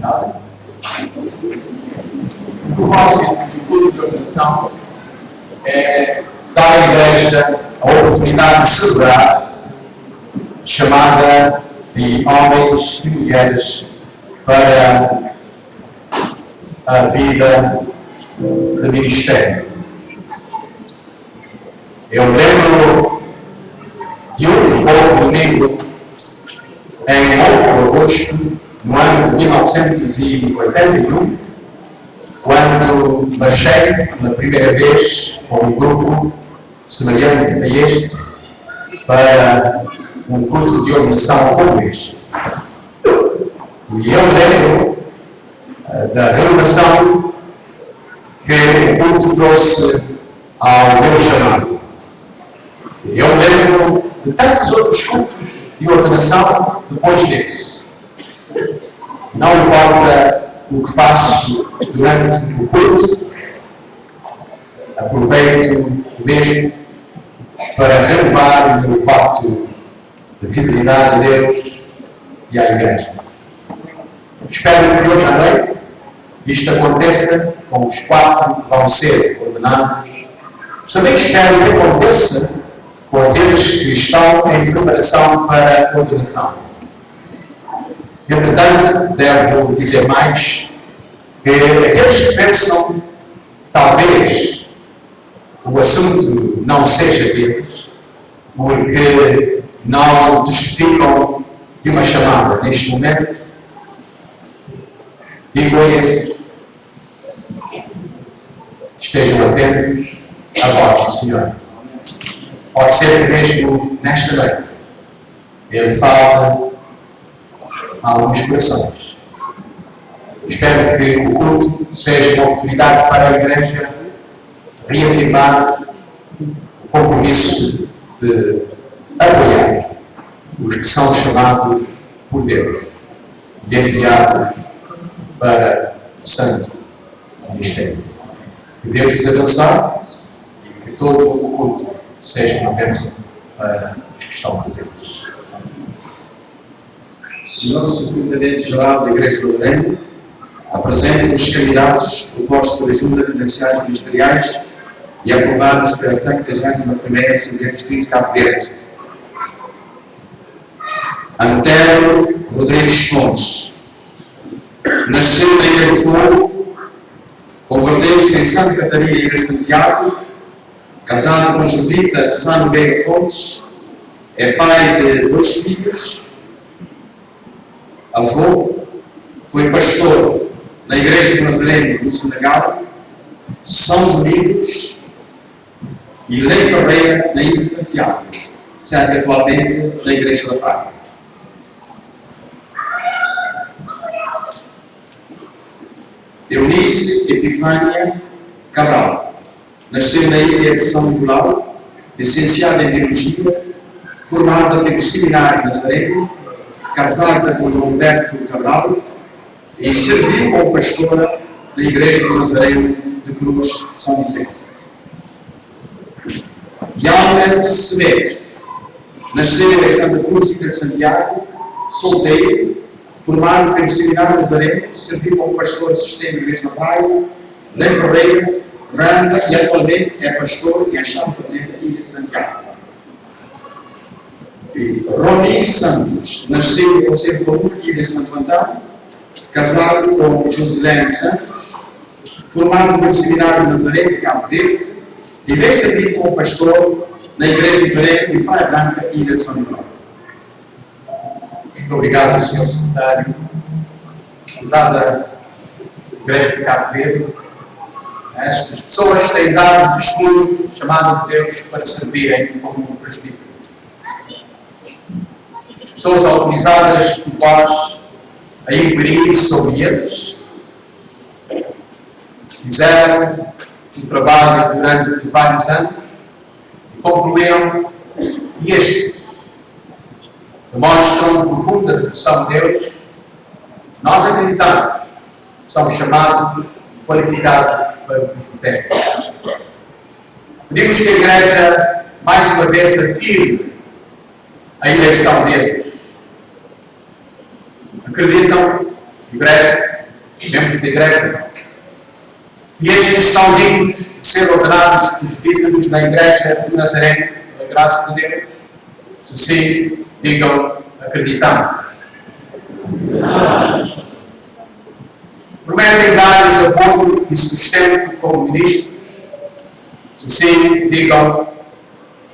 oportunidade. O propósito do culto de ordenação é dar à Igreja a oportunidade de celebrar a chamada de homens e mulheres para a vida de ministério. Eu lembro de um outro domingo, em 8 de agosto, no ano de 1981, quando marchei pela primeira vez com um grupo semelhante a este para um culto de ordenação como este. E eu lembro da renovação que o culto trouxe ao meu chamado. Eu lembro de tantos outros cultos de ordenação depois desse. Não importa o que faço durante o culto, aproveito mesmo para renovar o meu voto de fidelidade a Deus e à Igreja. Espero que hoje à noite isto aconteça com os 4 que vão ser ordenados. Também espero que aconteça com aqueles que estão em preparação para a ordenação. Entretanto, devo dizer mais que aqueles que pensam talvez o assunto não seja deles, porque não testificam de uma chamada neste momento, digo a esses: estejam atentos à voz do Senhor. Pode ser que mesmo nesta noite Ele fale a alguns corações. Espero que o culto seja uma oportunidade para a Igreja reafirmar o compromisso de apoiar os que são chamados por Deus e enviados para o Santo Ministério. Que Deus vos abençoe e que todo o culto seja uma bênção para os que estão presentes. Senhor Superintendente-Geral da Igreja do Reino, apresento os candidatos propostos pela Junta de Credenciais Ministeriais e aprovados pela 61ª Assembleia do Distrito de Cabo Verde. Antero Rodrigues Fontes. Nasceu na Ilha do Fogo, converteu-se em Santa Catarina, Ilha de Santiago, casado com Josita Sá Nogueira Fontes, é pai de 2 filhos, avô, foi pastor na Igreja do Nazareno no Senegal, São Domingos e Lei Ferreira na Ilha de Santiago, serve atualmente na Igreja da Praia. Eunice Epifânia Cabral. Nasceu na ilha de São Nicolau, licenciada em Biologia, formada pelo Seminário Nazareno, casada com Humberto Cabral e serviu como pastora da Igreja do Nazareno de Cruz, São Vicente. Yalner Semedo. Nasceu em Santa Cruz de Santiago, solteiro, formado pelo Seminário Nazareno, serviu como pastor assistente da Igreja da Praia, Lei Ferreira, Ranza e atualmente é pastor em Achado Fazenda, Ilha de Santiago. E Roni Santos nasceu no Conselho de Baú, Ilha de Santo Antão, casado com Josilene Santos, formado pelo Seminário Nazareno de Cabo Verde e veio servir como pastor na Igreja de Verém e Praia Branca, Ilha de São Nicolau. Muito obrigado, Sr. Secretário. Usada Igreja de Cabo Verde, estas pessoas têm dado testemunho chamado de Deus para servirem como presbíteros. Pessoas autorizadas por vós a inquirir sobre eles, fizeram um trabalho durante vários anos e concluíram que estes demonstram profunda devoção a Deus. Nós acreditamos que são chamados e qualificados para o presbitério. Pedimos que a Igreja, mais uma vez, afirme a eleição deles. Acreditam igreja, membros da igreja, e estes são dignos de ser ordenados presbíteros na igreja de Nazaré, pela graça de Deus. Se sim, digam, acreditamos. Prometem dar-lhes apoio e sustento como ministros. Se sim, digam,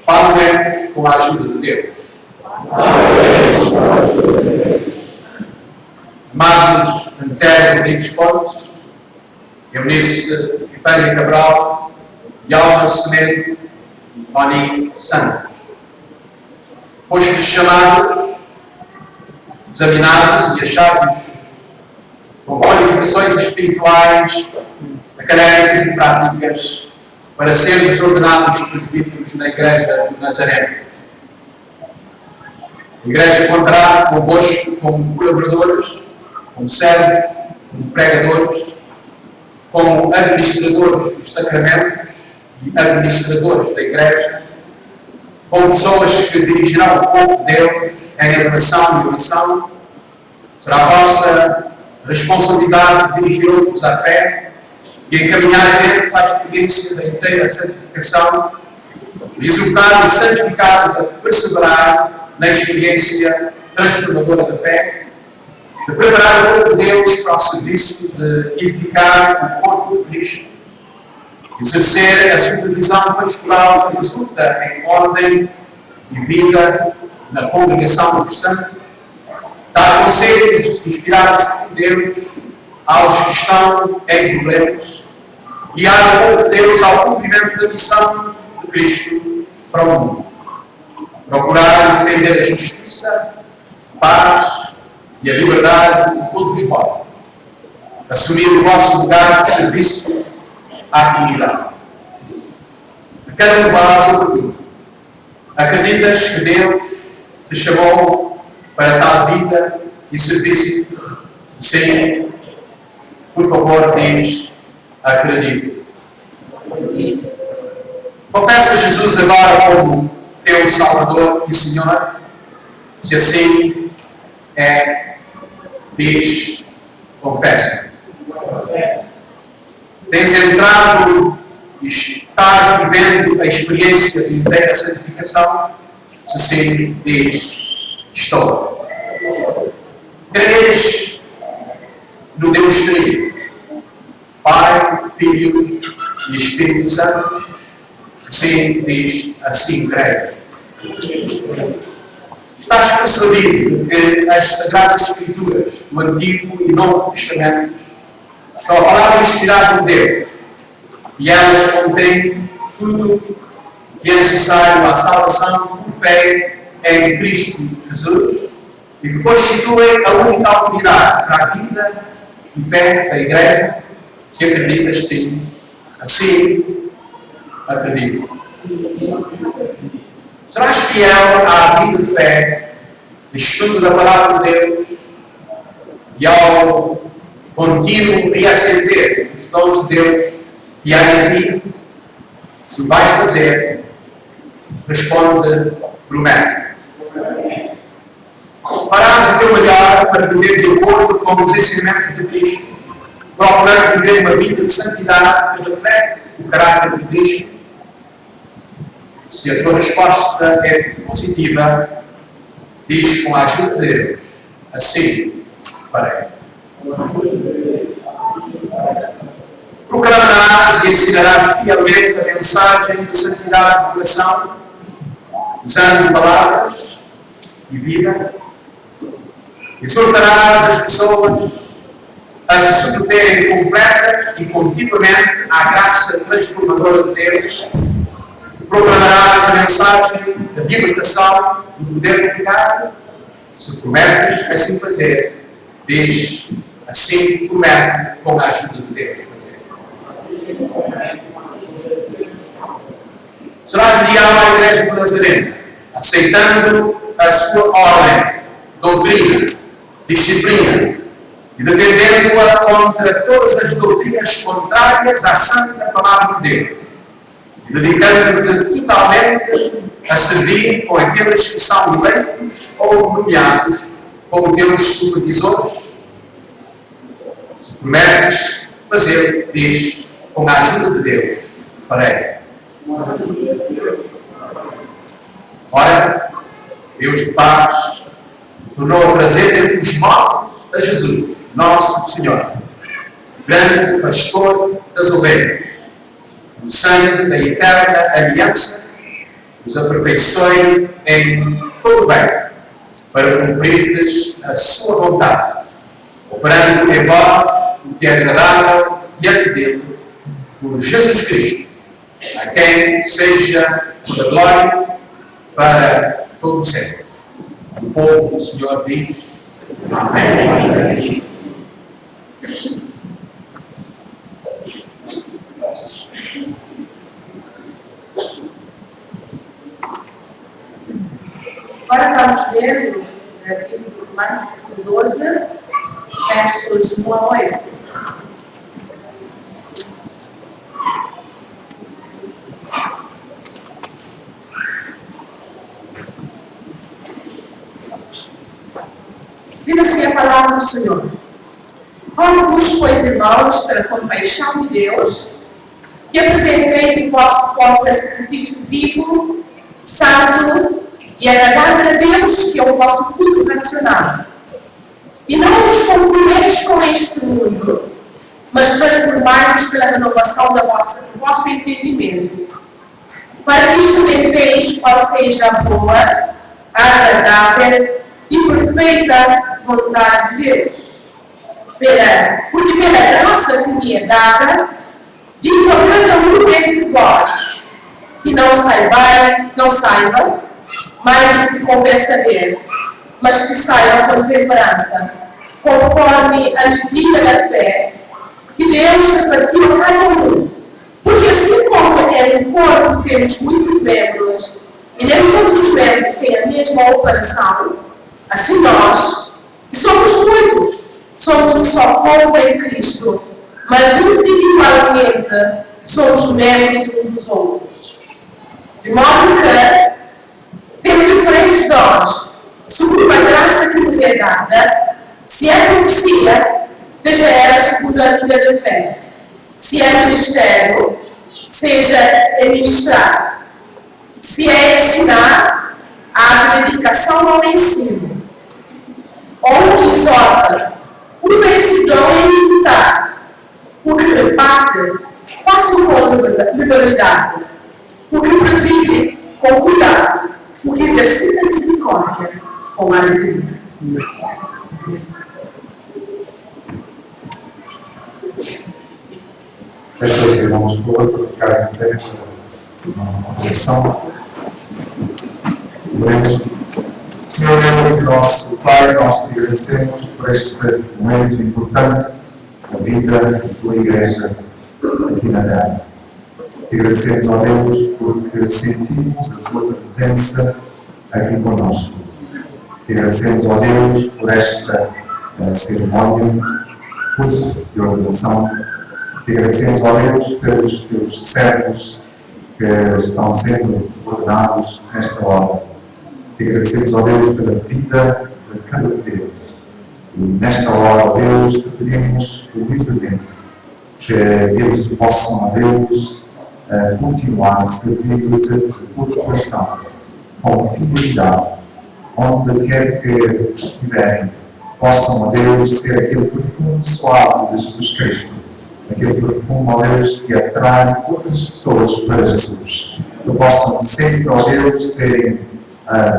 pagaremos com a ajuda de Deus. Amados Antério Rodrigues Pontes, Eunice Epifânia Cabral, Yalma Semedo, Oni Santos. Postos chamados, examinados e achados com qualificações espirituais, académicas e práticas para sermos ordenados presbíteros na Igreja de Nazaré. A Igreja contará convosco como colaboradores, como servos, como pregadores, como administradores dos sacramentos e administradores da Igreja, como pessoas que dirigirão o povo de Deus em adoração e oração. Será a vossa responsabilidade dirigir outros à fé e encaminhar eles à experiência da inteira santificação e exortar os santificados a perseverar na experiência transformadora da fé, de preparar o povo de Deus para o serviço de edificar o corpo de Cristo, exercer a supervisão pastoral que resulta em ordem e vida na congregação dos santos, dar conselhos inspirados por Deus aos que estão em problemas, guiar o povo de Deus ao cumprimento da missão de Cristo para o mundo, procurar defender a justiça, a paz e a liberdade de todos os povos, assumir o vosso lugar de serviço à comunidade. A cada um de vós eu pergunto: acreditas que Deus te chamou para tal vida e serviço? Sim, por favor, diz: acredito. Confessa Jesus agora como teu Salvador e Senhor? Se assim é, diz: confessa. Tens entrado e estás vivendo a experiência de inteira santificação? Se sim, diz: estou. Crês no Deus Trino, Pai, Filho e Espírito Santo? Sim, diz: assim creio. Estás persuadido de que as Sagradas Escrituras do Antigo e Novo Testamentos são a palavra inspirada de Deus e elas contêm tudo que é necessário à salvação por fé em Cristo Jesus e que constituem a única autoridade para a vida e fé da Igreja? Se acreditas, sim. Assim, acredito. Serás fiel à vida de fé, de estudo da Palavra de Deus e ao contínuo reacender os dons de Deus que há em ti? O que vais fazer? Responde: prometo. Farás o teu melhor para viver de acordo com os ensinamentos de Cristo, procurando viver uma vida de santidade que reflete o caráter de Cristo? Se a tua resposta é positiva, diz com a ajuda de Deus: assim farei. Proclamarás e ensinarás fielmente a mensagem de santidade do coração, usando palavras e vida. Exortarás as pessoas a se submeterem completa e continuamente à graça transformadora de Deus. Proclamarás a mensagem da libertação do poder do pecado. Se prometes assim fazer, diz: assim prometo com a ajuda de Deus fazer. Serás leal à Igreja de Nazaré, aceitando a sua ordem, doutrina, disciplina e defendendo-a contra todas as doutrinas contrárias à santa palavra de Deus, dedicando-te totalmente a servir com aqueles que são eleitos ou nomeados como teus supervisores. Se prometes fazer, diz, com a ajuda de Deus, farei. Ora, Deus de paz tornou a trazer entre os mortos a Jesus, nosso Senhor, grande pastor das ovelhas. O sangue da eterna aliança nos aperfeiçoe em todo o bem, para cumprirdes a sua vontade, operando em vós o que é agradável diante dele, por Jesus Cristo, a quem seja toda a glória para todo o sempre. O povo do Senhor diz: Amém. Agora vamos ler o livro de Romanos, capítulo 12, versos 1 a 8. Diz assim a palavra do Senhor: Rogo-vos, pois, irmãos, pela compaixão de Deus, que apresenteis o vosso corpo em sacrifício vivo, santo e agradável a Deus, que é o vosso culto racional. E não vos conformeis com este mundo, mas transformai-vos pela renovação do vosso entendimento, para que experimenteis qual seja a boa, agradável e perfeita vontade de Deus. Porque pela graça que me é dada, digo a cada um entre vós, que não saiba mais do que convém saber, mas que saiba com temperança, conforme a medida da fé que Deus repartiu a cada um. Porque assim como em um corpo temos muitos membros, e nem todos os membros têm a mesma operação, assim nós, que somos muitos, somos um só corpo em Cristo, mas individualmente somos membros uns dos outros. De modo que, tendo diferentes dons, segundo a graça que nos é dada, se é profecia, seja ela segundo a medida da fé. Se é ministério, seja ministrar. Se é ensinar, haja dedicação ao ensino. Ou que exorta, usa esse dom em visitar. O que reparte, faça com liberalidade. O que preside, com cuidado. O que exercita a misericórdia, com alegria. Peço aos irmãos, por favor, para ficarem em pé para uma oração. Oremos. Senhor Deus, nosso Pai, nós te agradecemos por este momento importante da vida da tua Igreja aqui na Terra. Te agradecemos, ó Deus, porque sentimos a tua presença aqui conosco. Te agradecemos, ó Deus, por esta cerimónia curta de ordenação. Te agradecemos, ó Deus, pelos teus servos que estão sendo ordenados nesta hora. Te agradecemos, ó Deus, pela vida de cada um deles. E nesta hora, ó Deus, te pedimos humildemente que eles possam, ó Deus, continuar a servir-te de todo o coração, com fidelidade, onde quer que estiverem, possam, ó Deus, ser aquele perfume suave de Jesus Cristo, aquele perfume, ó Deus, que atrai outras pessoas para Jesus, que possam sempre, ó Deus, serem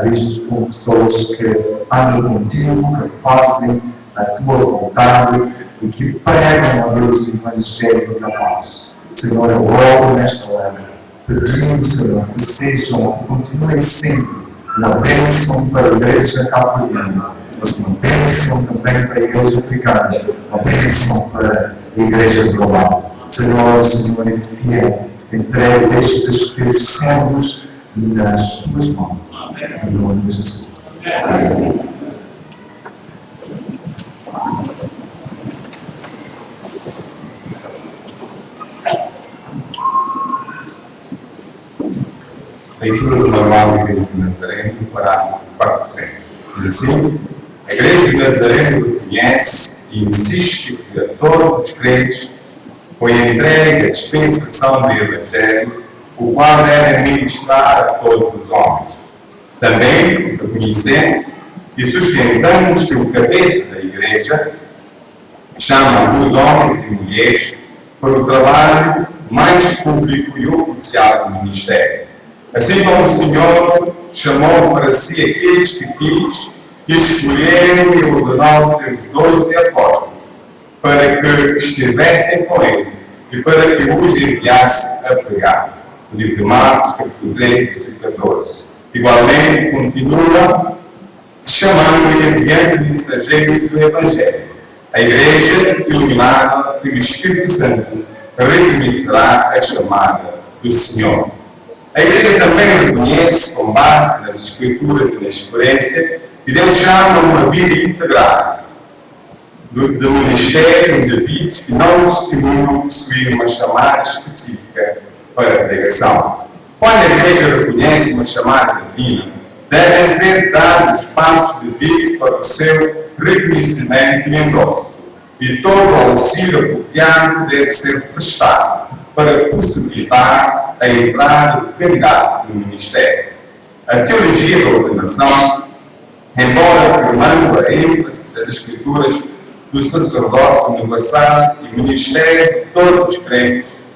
vistos como pessoas que andam contigo, que fazem a tua vontade e que pregam, ó Deus, o Evangelho da paz. Senhor, eu oro nesta hora, pedindo, Senhor, que sejam, que continuem sempre uma bênção para a Igreja cabo-verdiana, mas uma bênção também para a Igreja africana, uma bênção para a Igreja global. Senhor, o Senhor é fiel, entregue estes teus servos nas tuas mãos, em nome de Jesus. Amém. Leitura do Manual da Igreja de Nazaré, parágrafo 400. Diz assim: a Igreja de Nazaré reconhece e insiste que a todos os crentes foi entregue a dispensação do Evangelho, o qual deve ministrar a todos os homens. Também reconhecemos e sustentamos que o cabeça da Igreja chama os homens e mulheres para o trabalho mais público e oficial do ministério. Assim como o Senhor chamou para si aqueles que quis e escolheram e ordenou seus 12 apóstolos, para que estivessem com ele e para que os enviasse a pregar. O livro de Marcos, capítulo 3, versículo 14. Igualmente, continua chamando e enviando mensageiros do Evangelho. A Igreja, iluminada pelo Espírito Santo, reconhecerá a chamada do Senhor. A Igreja também reconhece, com base nas Escrituras e na experiência, que Deus chama uma vida integrada de ministério indivíduos que não testemunham possuir uma chamada específica para a pregação. Quando a Igreja reconhece uma chamada divina, devem ser dados os passos devidos para o seu reconhecimento e endosso, e todo o auxílio apropriado deve ser prestado para possibilitar a entrada do candidato no ministério. A teologia da ordenação, embora afirmando a ênfase das Escrituras do sacerdócio universal e ministério de todos os crentes,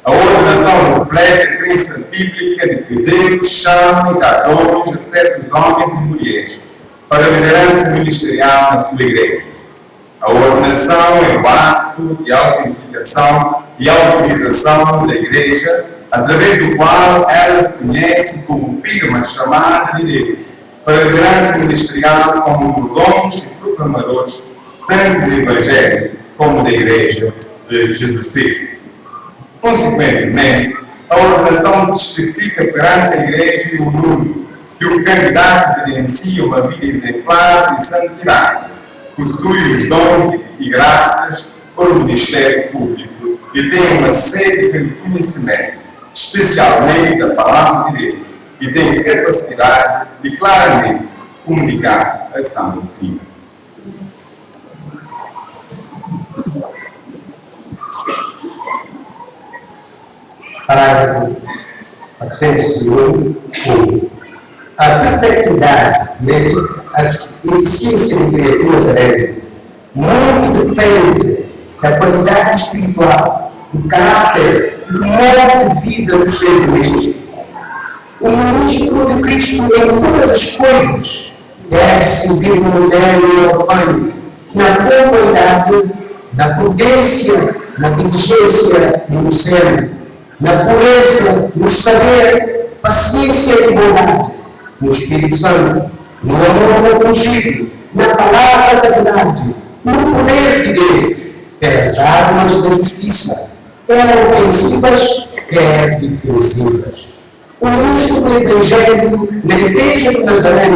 a ordenação reflete a crença bíblica de que Deus chama e dá dons a certos homens e mulheres para a liderança ministerial na sua Igreja. A ordenação é o ato de autenticação e autorização da Igreja, através do qual ela reconhece como filha uma chamada de Deus para a liderança ministerial como dons e proclamadores tanto do Evangelho como da Igreja de Jesus Cristo. Consequentemente, a ordenação testifica perante a Igreja e o mundo que o candidato evidencia uma vida exemplar de santidade, possui os dons e graças para o ministério público e tem uma sede de conhecimento, especialmente da palavra de Deus, e tem capacidade de claramente comunicar a sã doutrina. Parágrafo 401. A perpetuidade e a eficiência da Igreja de Nazaré muito depende da qualidade espiritual, do caráter e do modo de vida dos seus ministros. O ministro de Cristo em todas as coisas deve servir o modelo europeu na pontualidade, na prudência, na diligência e no zelo, na pureza, no saber, paciência e bondade, no Espírito Santo, no amor confundido, na palavra da verdade, no poder de Deus, pelas armas da justiça, quer ofensivas, quer defensivas. O ministro do Evangelho na Igreja de Nazaré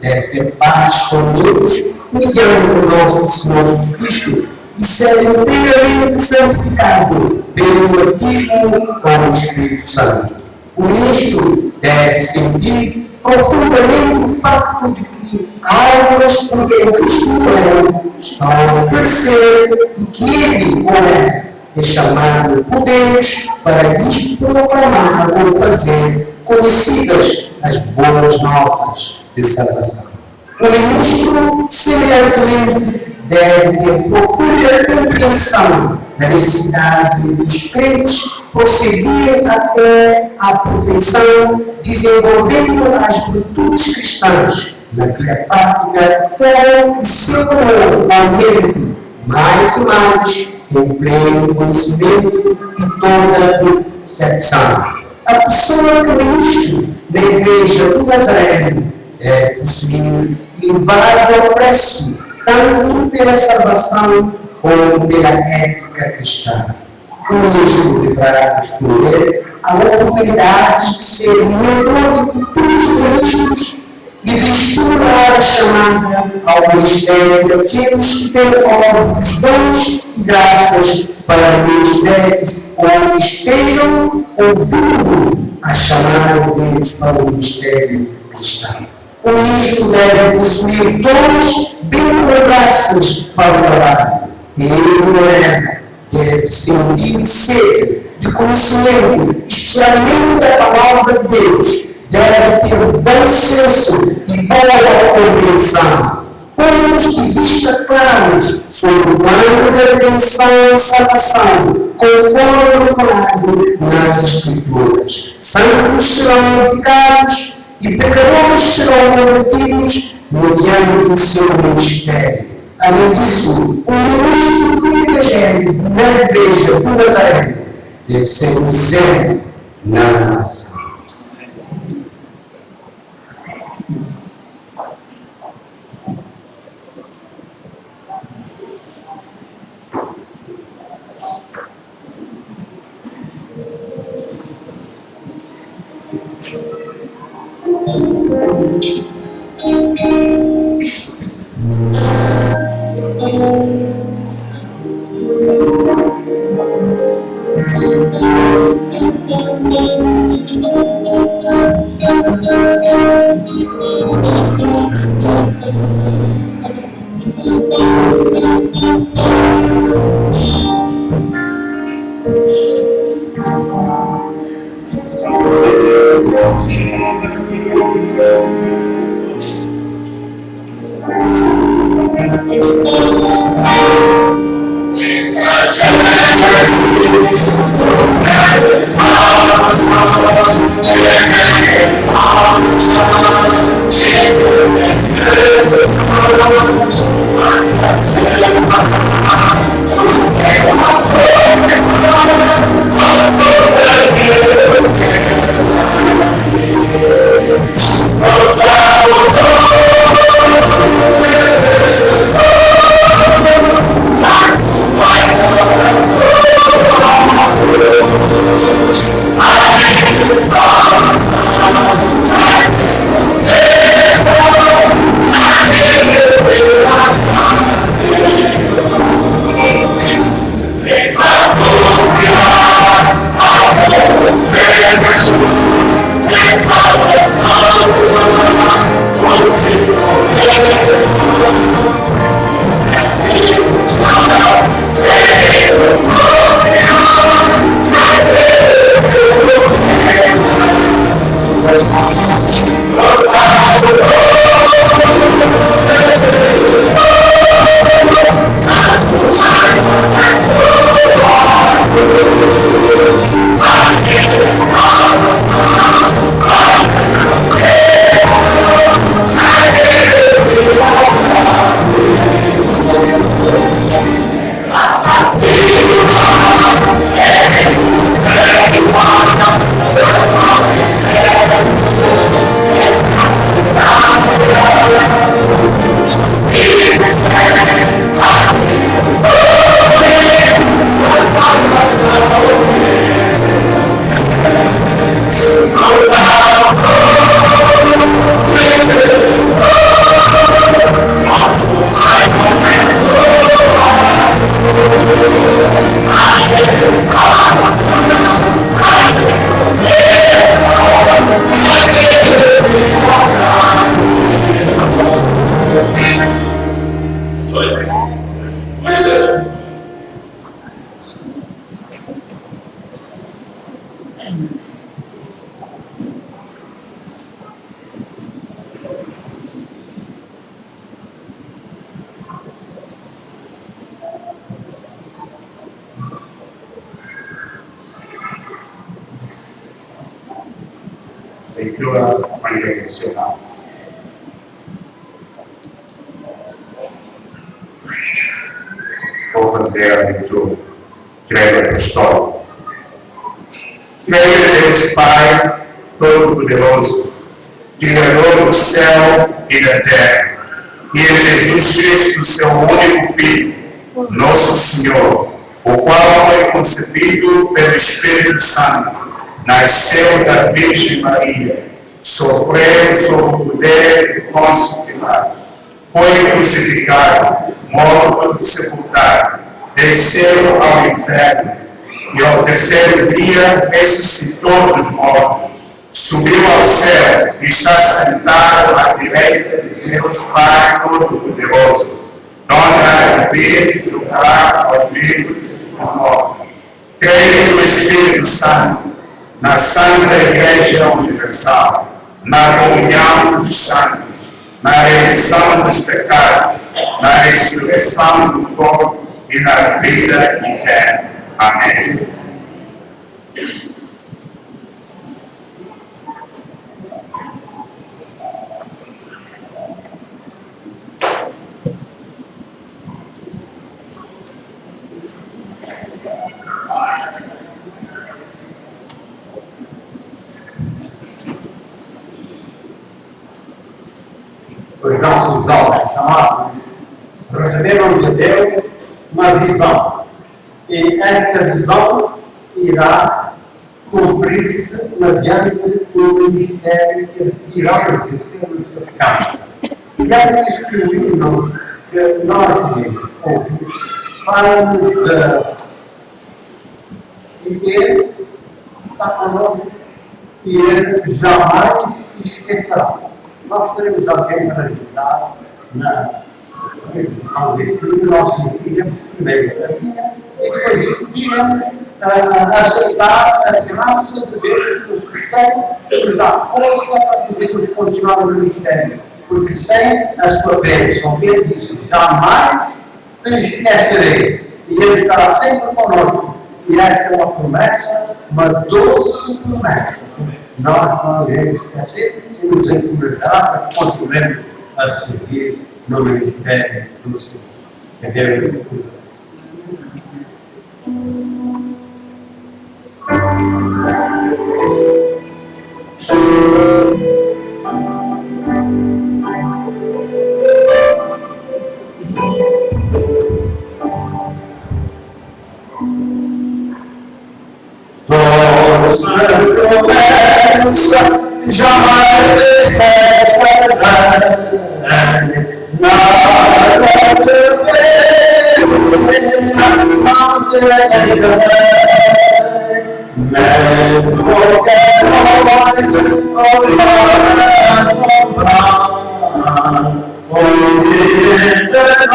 deve ter paz com Deus mediante o nosso Senhor Jesus Cristo e ser inteiramente santificado pelo batismo com o Espírito Santo. O ministro deve sentir profundamente o facto de que almas com quem Cristo morreu estão a perecer e que ele ou ela é chamado por Deus para lhes proclamar ou fazer conhecidas as boas novas de salvação. O ministro, semelhantemente, deve ter profunda compreensão da necessidade dos crentes prosseguir até a perfeição, desenvolvendo as virtudes cristãs na vida prática, para que seu amor aumente mais e mais em pleno conhecimento e toda percepção. A pessoa que ministra na Igreja de Nazaré deve possuir elevado apreço tanto pela salvação como pela ética cristã. O ministro deverá escolher a oportunidade de ser mentor de futuros ministros e de estimular a chamada ao ministério daqueles que têm óbvios dons e graças para ministérios ou estejam ouvindo a chamada de Deus para o ministério cristão. O ministro deve possuir dons bem como graças para o trabalho, Ele, Lorena, deve sentir sede de conhecimento, especialmente da palavra de Deus. Deve ter bom senso e boa compreensão. Pontos de vista claros sobre o plano da redenção e salvação, conforme revelado nas Escrituras. Santos serão glorificados e pecadores serão convertidos mediante o seu ministério. Além disso, o ministro do Evangelho na Igreja do Nazareno deve ser um exemplo na nação. Leitura congregacional. Vou fazer a leitura. Creio apostólico. Creio em Deus Pai Todo-Poderoso, Criador do céu e da terra, e em Jesus Cristo, seu único Filho, nosso Senhor, o qual foi concebido pelo Espírito Santo, nasceu da Virgem Maria, sofreu sob o poder do Pôncio Pilato, foi crucificado, morto e sepultado, desceu ao inferno, e ao terceiro dia ressuscitou dos mortos, subiu ao céu e está sentado à direita de Deus Pai Todo-Poderoso. torna a ver, julgar aos vivos os mortos. Creio no Espírito Santo, na Santa Igreja Universal, na comunhão dos santos, na remissão dos pecados, na ressurreição do corpo e na vida eterna. Amém. Os nossos jovens chamados receberam de Deus uma visão. E esta visão irá cumprir-se mediante o ministério que irá exercer nos seus campos. E é isso que o hino que nós ouvimos fala-nos de ele está falando e ele jamais esquecerá. Nós teremos alguém para ajudar na realização deste livro. Nós iremos primeiro a minha e depois iremos aceitar a graça de Deus que nos sustém, que nos dá força para podermos continuar o ministério. Porque sem a sua bênção, ele disse: jamais te esquecerei. E ele estará sempre conosco. E esta é uma promessa, uma doce promessa. Nós não iremos esquecer e nos encorajará para que continuemos a servir no ministério do Senhor. Que Deus nos abençoe. Jamais despertará, nada te não te deixarei, mesmo que noite olhar assombrar, onde te vai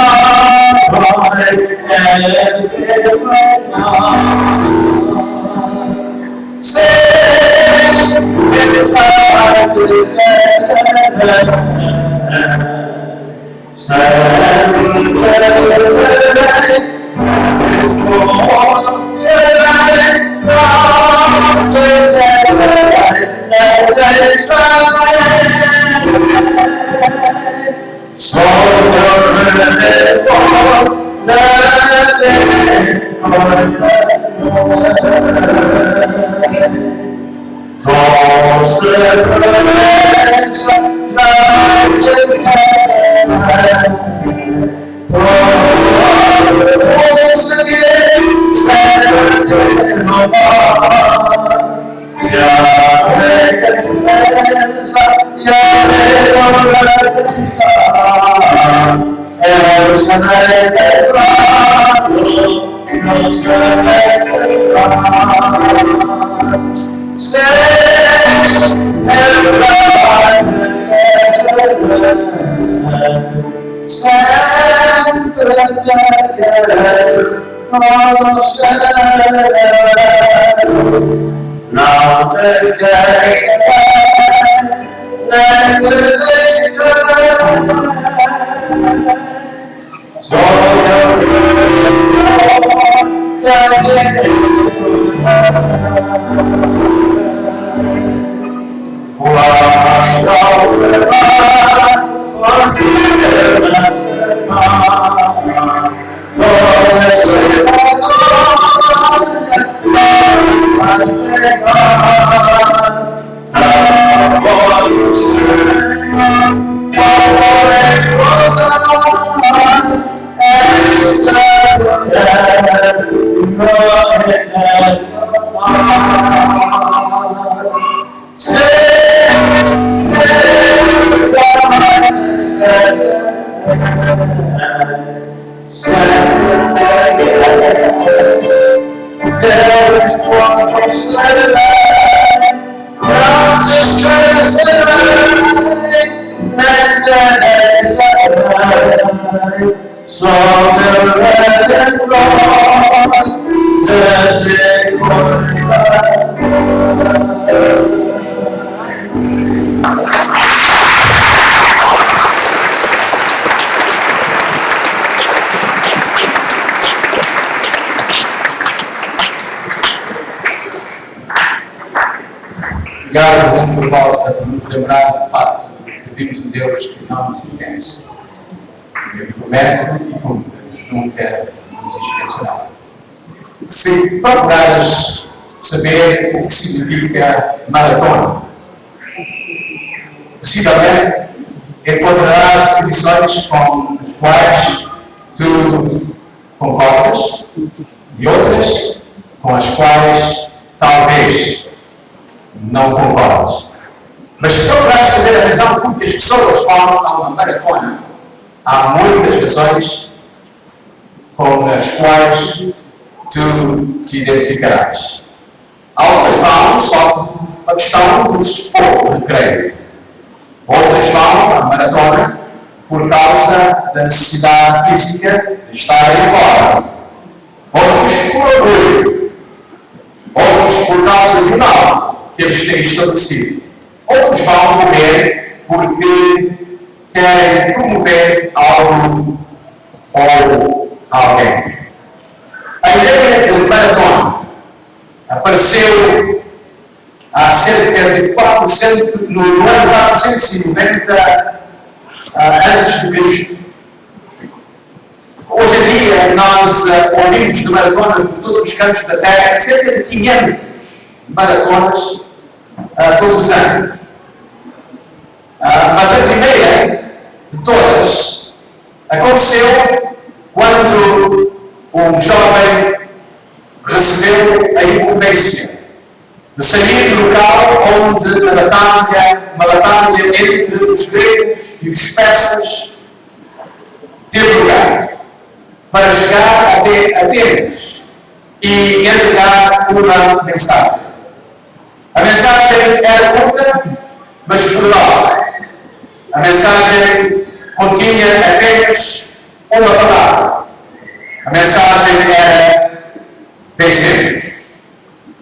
Obrigado, Bruno, por vós, por nos lembrar do facto de servimos um Deus que não nos esquece. Ele promete e cumpre, nunca nos esquecerá. Se procurares saber o que significa maratona, possivelmente encontrarás definições com as quais tu concordas e outras com as quais talvez não concordes. Mas se procurares saber a razão por que as pessoas falam a uma maratona, há muitas razões com as quais tu te identificarás. Algumas falam só por uma questão de desporto, recreio. Outras falam a maratona por causa da necessidade física de estarem fora. Outros por orgulho. Outros por causa de mal que eles têm estabelecido. Outros vão morrer porque querem promover algo ou alguém. A ideia de maratona apareceu há cerca de 400, no ano 490 antes de Cristo. Hoje em dia nós ouvimos de maratona por todos os cantos da Terra, cerca de 500 maratonas todos os anos. Mas a primeira de todas aconteceu quando um jovem recebeu a incumbência de sair do local onde uma batalha entre os gregos e os persas teve lugar, para chegar até Atenas e entregar uma mensagem. A mensagem era curta, mas poderosa. A mensagem continha apenas uma palavra. A mensagem era vencer.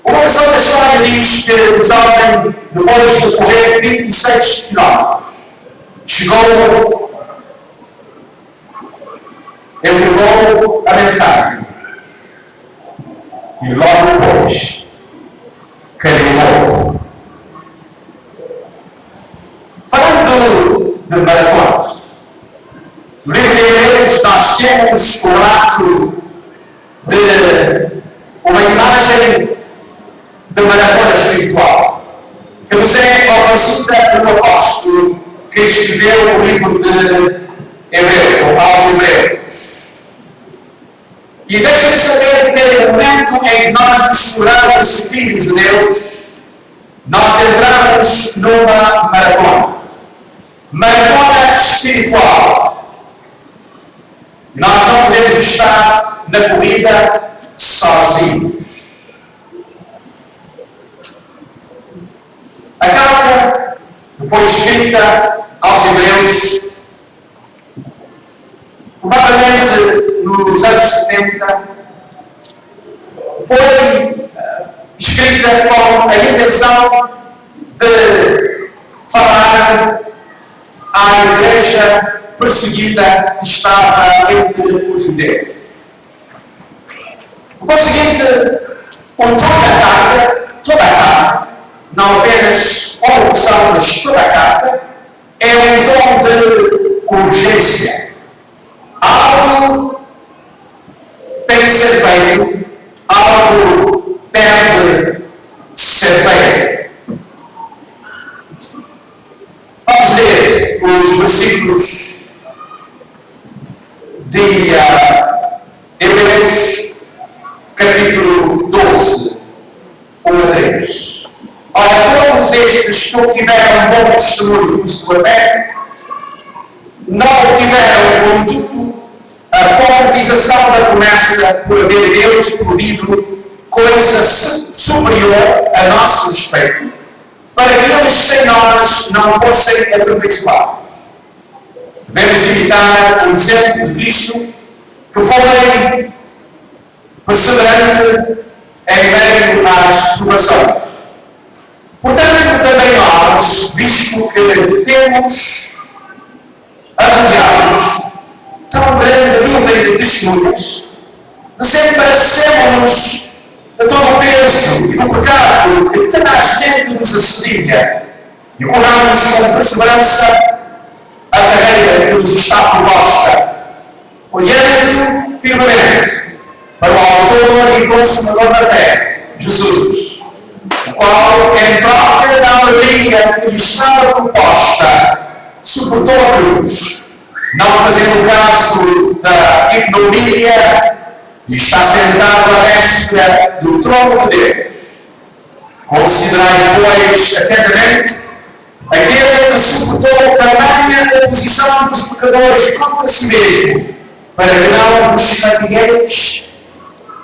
Uma versão da história diz que o jovem, depois de correr 26 km, chegou, entregou a mensagem e logo depois caiu morto. Falando de maratonas, no livro de Hebreus nós temos o relato de uma imagem de maratona espiritual que nos é oferecida pelo apóstolo que escreveu o livro de Hebreus, ou aos Hebreus. E deixa-me saber que no momento em que nós nos tornamos filhos de Deus, nós entramos numa maratona espiritual. E nós não podemos estar na corrida sozinhos. A carta que foi escrita aos Hebreus, provavelmente nos anos 70, foi escrita com a intenção de falar à igreja perseguida que estava entre os judeus. Por conseguinte, toda a carta, não apenas uma porção, mas toda a carta, é um tom de urgência. Algo tem que ser feito, algo deve ser feito. Vamos ler os versículos de Hebreus, capítulo 12, 1 a 3. Ora, todos estes que obtiveram bom testemunho por sua fé, não obtiveram, contudo, a concretização da promessa por haver Deus provido coisa superior a nosso respeito, para que eles sem nós não fossem aperfeiçoados. Devemos imitar o exemplo de Cristo, que foi perseverante em meio às provações. Portanto, também nós, visto que temos avaliados tão grande nuvem de testemunhas, desembaracemos de todo o peso e do pecado que tenazmente nos assedia e corramos com perseverança a carreira que nos está proposta, olhando firmemente para o autor e consumador da fé, Jesus, o qual, em troca da alegria que lhe estava proposta, suportou a cruz, não fazendo caso da ignomínia, e está sentado à destra do trono de Deus. Considerai, pois, atentamente aquele que suportou tamanha oposição dos pecadores contra si mesmo, para que não vos fatigueis,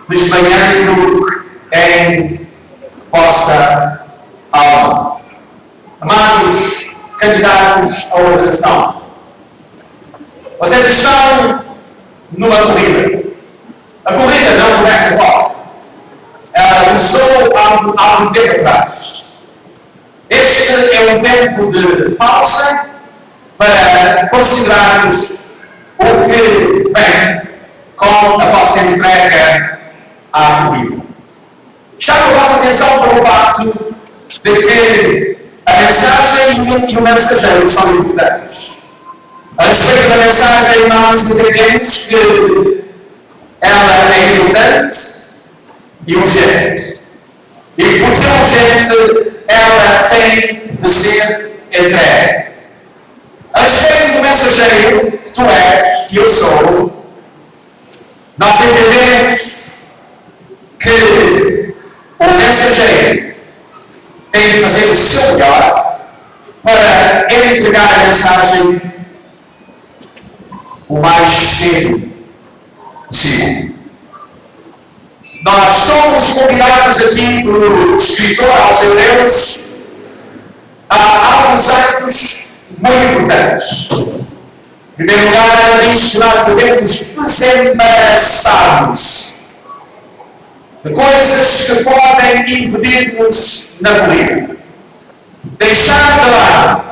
desmanhando em vossa alma. Amados candidatos à ordenação, vocês estão numa corrida. A corrida não começa agora. Ela começou há um tempo atrás. Este é um tempo de pausa para considerarmos o que vem com a vossa entrega à corrida. Chamo a vossa atenção para o facto de que a mensagem e o mensageiro são importantes. A respeito da mensagem, nós entendemos que ela é importante e urgente. E porque é urgente, ela tem de ser entregue. A respeito do mensageiro que tu és, que eu sou, nós entendemos que o mensageiro tem de fazer o seu melhor para entregar a mensagem o mais cedo possível. Nós somos convidados aqui pelo escritor aos Hebreus a alguns atos muito importantes. Em primeiro lugar, ela diz que nós devemos desembaraçar-nos de coisas que podem impedir-nos na corrida. Deixar de lado,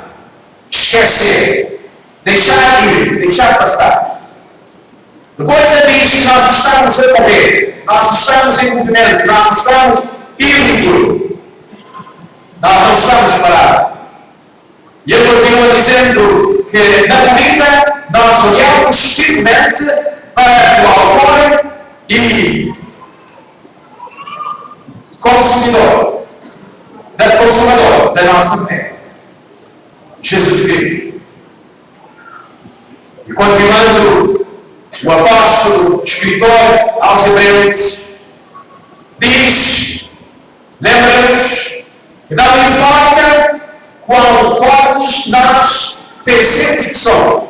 esquecer, deixar ir, deixar passar. Depois ele diz que nós estamos a correr, nós estamos em movimento, nós estamos indo. Nós não estamos parados. E ele continua dizendo que na corrida nós olhamos firmemente para o autor e consumador da nossa fé, Jesus Cristo. E continuando, o apóstolo, escritor aos Hebreus, diz, lembra-nos, que não importa quão fortes nós pensemos que somos,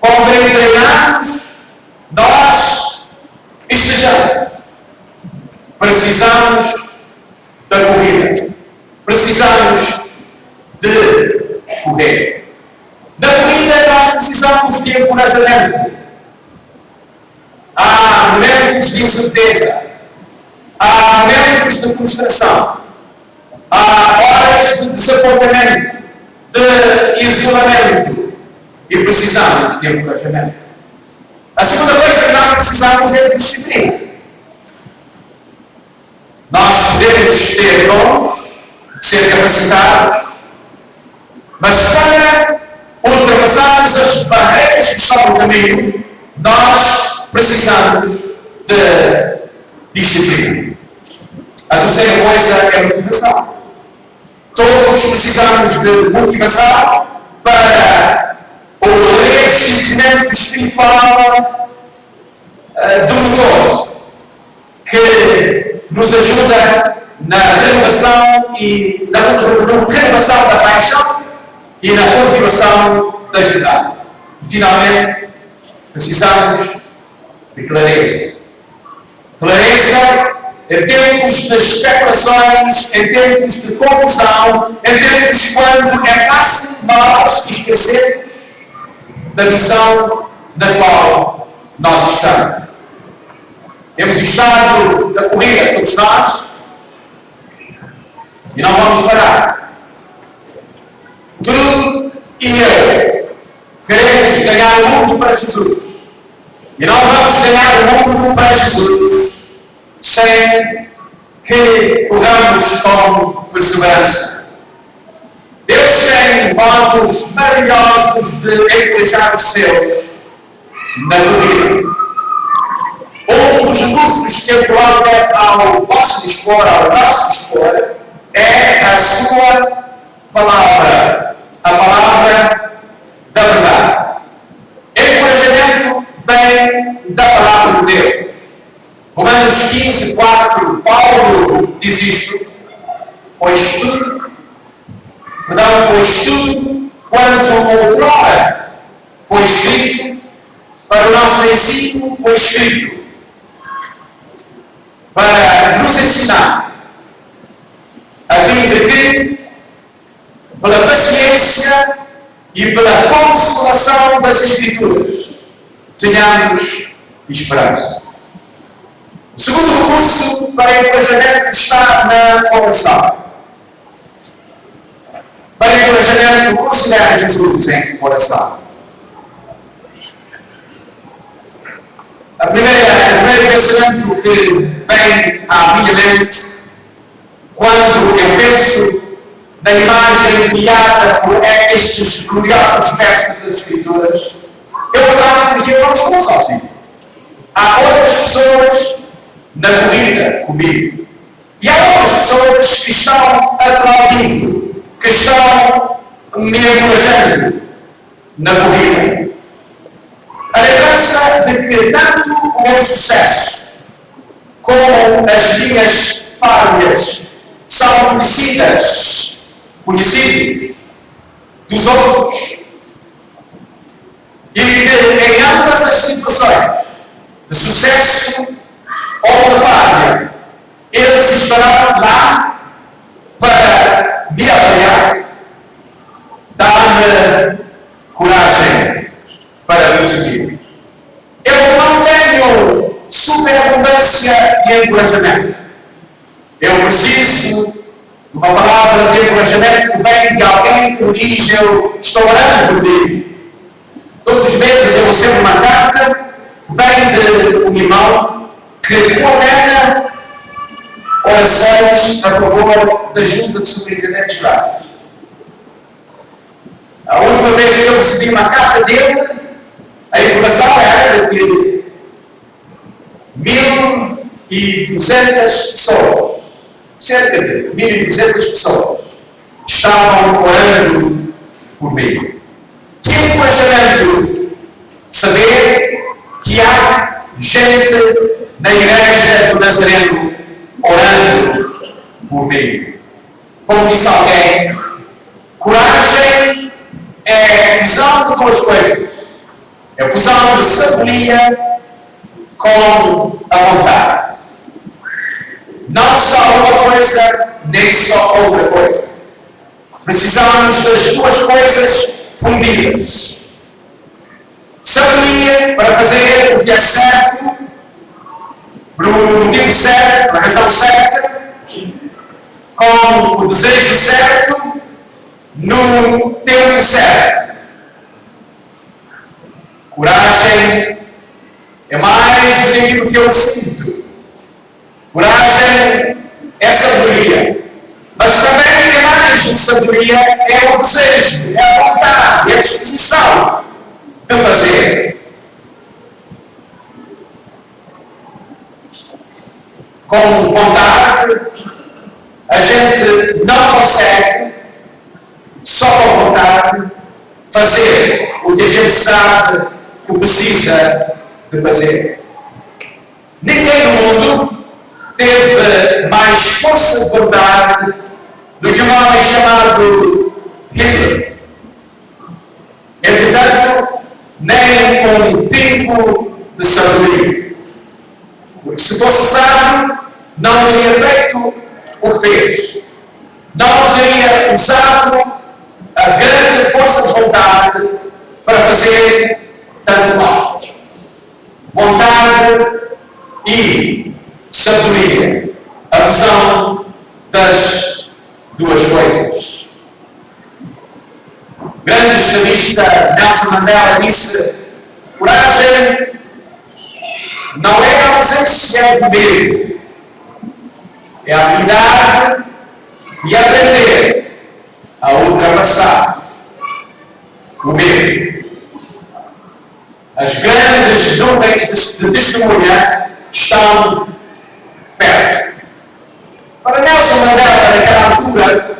quão bem treinados nós estejamos, precisamos da corrida, precisamos de correr. Na corrida nós precisamos de encorajamento. Há momentos de incerteza, há momentos de frustração, há horas de desapontamento, de isolamento e precisamos de encorajamento. A segunda coisa que nós precisamos é de disciplina. Nós podemos ter dons, ser capacitados, mas para ultrapassarmos as barreiras que estão no caminho, nós precisamos de disciplina. A terceira coisa é a motivação. Todos precisamos de motivação para o crescimento espiritual do motor, que nos ajuda na renovação e na renovação da paixão e na continuação da agilidade. E, finalmente, precisamos de clareza. Clareza em tempos de especulações, em tempos de confusão, em tempos quando é fácil nós esquecermos da missão na qual nós estamos. Temos estado na corrida, todos nós, e não vamos parar. Tu e eu queremos ganhar o mundo para Jesus. E não vamos ganhar o mundo para Jesus sem que corramos com perseverança. Deus tem modos maravilhosos de encorajar os seus na corrida. Um dos recursos que eu coloco ao vosso dispor, ao nosso dispor, é a sua palavra, a palavra da verdade. Encorajamento vem da palavra de Deus. Romanos 15, 4, Paulo diz isto: pois tudo, quanto outrora foi escrito, para o nosso ensino foi escrito, para nos ensinar, a fim de que, pela paciência e pela consolação das Escrituras, tenhamos esperança. O segundo recurso para encorajamento está na oração. Para encorajamento, considere Jesus em oração. O primeiro pensamento que vem à minha mente quando eu penso na imagem criada por estes gloriosos versos das Escrituras, eu falo que eu não estou sozinho. Há outras pessoas na corrida comigo. E há outras pessoas que estão aplaudindo, que estão me encorajando na corrida. A lembrança de que tanto o meu sucesso como as minhas falhas são conhecidos dos outros. E que em ambas as situações, de sucesso ou de falha, eles estarão lá para me apoiar, dar-me coragem para me seguir. Eu não tenho superabundância de encorajamento. Eu preciso de uma palavra de encorajamento que vem de alguém que me diz: eu estou orando por ti. Todos os meses eu recebo uma carta, vem de um irmão que coordena orações a favor da Junta de Superintendentes Rurais. A última vez que eu recebi uma carta dele, a informação era de que 1.200 pessoas, cerca de 1.200 pessoas, estavam orando por mim. Que encorajamento saber que há gente na Igreja do Nazareno orando por mim. Como disse alguém, coragem é fusão de duas coisas. É a fusão de sabedoria com a vontade. Não só uma coisa, nem só outra coisa. Precisamos das duas coisas fundidas. Sabedoria para fazer o que é certo, pelo motivo certo, pela razão certa, com o desejo certo, no tempo certo. Coragem é mais do que aquilo que eu sinto. Coragem é sabedoria. Mas também é mais do que sabedoria, é o desejo, é a vontade, é a disposição de fazer. Com vontade, a gente não consegue, só com vontade, fazer o que a gente sabe que precisa de fazer. Ninguém no mundo teve mais força de vontade do que um homem chamado Hitler. Entretanto, nem um tempo de sabedoria. Porque se fosse sábio, não teria feito o que fez. Não teria usado a grande força de vontade para fazer tanto mal. vontade e sabedoria, a fusão das duas coisas. O grande estadista Nelson Mandela disse: coragem não é a ausência de medo, é a habilidade de aprender a ultrapassar o medo. As grandes nuvens de testemunha estão perto. Para Nelson Mandela, naquela altura,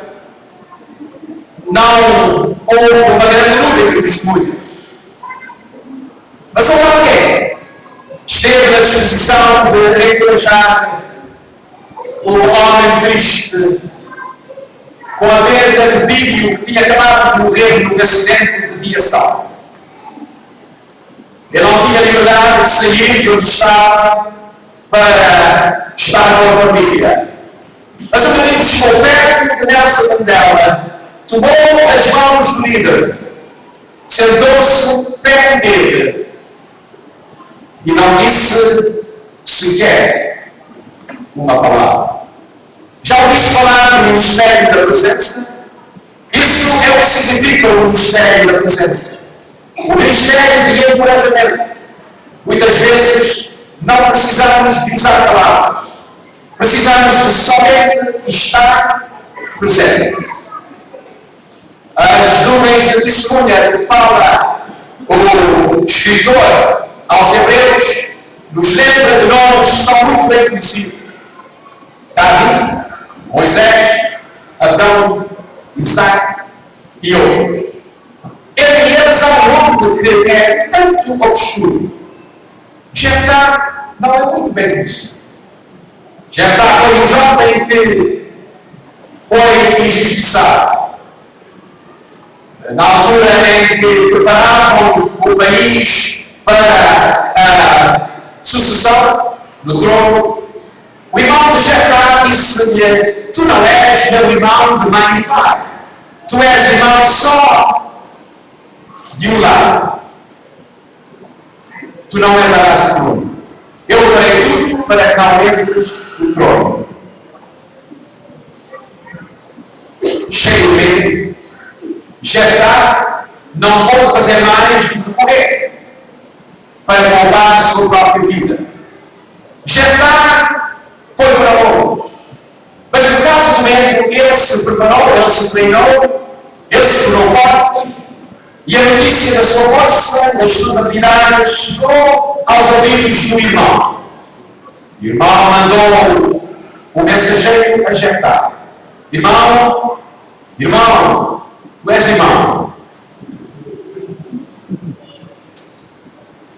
não houve uma grande nuvem de testemunhas. Mas houve alguém que esteve na disposição de encorajar o homem triste com a perda de filho que tinha acabado de morrer num acidente de viação. Ele não tinha liberdade de sair de onde estava para estar com a família. Mas o menino chegou perto de Nelson Mandela, tomou as mãos do líder, sentou-se perto dele e não disse sequer uma palavra. Já ouviste falar do Ministério da Presença? Isso é o que significa o Ministério da Presença. O Ministério de encorajamento. Muitas vezes não precisamos de usar palavras. Precisamos de somente estar presentes. As nuvens de testemunha que fala o escritor aos Hebreus nos lembra de nomes que são muito bem conhecidos. Davi, Moisés, Adão, Isaac e outros. Entre eles há um nome que é tanto obscuro. Jeftá não é muito bem conhecido. Jeftá foi um jovem que foi injustiçado. Na altura em que preparavam o país para a sucessão no trono, o irmão de Jeftá disse-lhe: tu não és meu irmão de mãe e pai. Tu és irmão só de um lado. Tu não herdarás o trono. Eu farei tudo para que não entres no trono. Cheio de medo, Jeftá não pôde fazer mais do que correr para poupar a sua própria vida. Jeftá foi para longe. Mas por causa do medo, ele se preparou, ele se treinou, ele se tornou forte, e a notícia da sua força, das suas habilidades, chegou aos ouvidos do irmão. O irmão mandou o mensageiro a Jeftá: irmão, tu és irmão.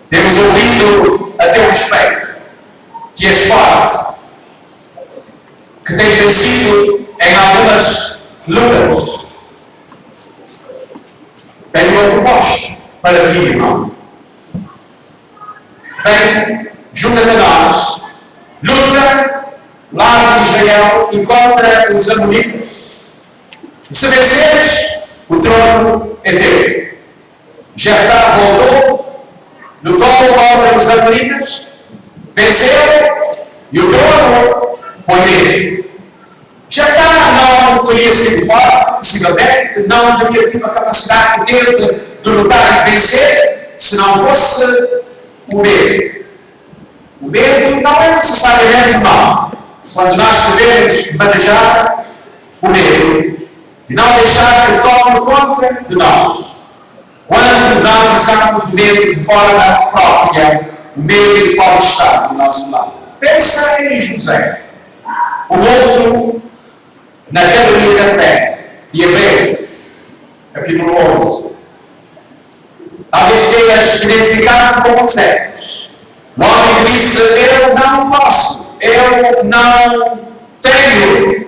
Temos ouvido a teu respeito que és forte, que tens vencido em algumas lutas. Tenho uma proposta para ti, irmão. Vem, junta-te a nós, luta lá de Israel e contra os amonitas. E se venceres, o trono é teu. Jeftá voltou, lutou contra os amonitas, venceu e o trono foi dele. Jeftá não teria sido forte, possivelmente, não teria tido a capacidade que teve de lutar e de vencer, se não fosse o medo. O medo não é necessariamente mau. Quando nós sabemos manejar o medo e não deixar que tome conta de nós. Quando nós usamos o medo de forma própria, o medo pode estar do nosso lado. Pensa em José, o outro na Galeria da Fé, de Hebreus, capítulo 11. Talvez queiras identificar-te com Moisés. O homem que disse: eu não posso, eu não tenho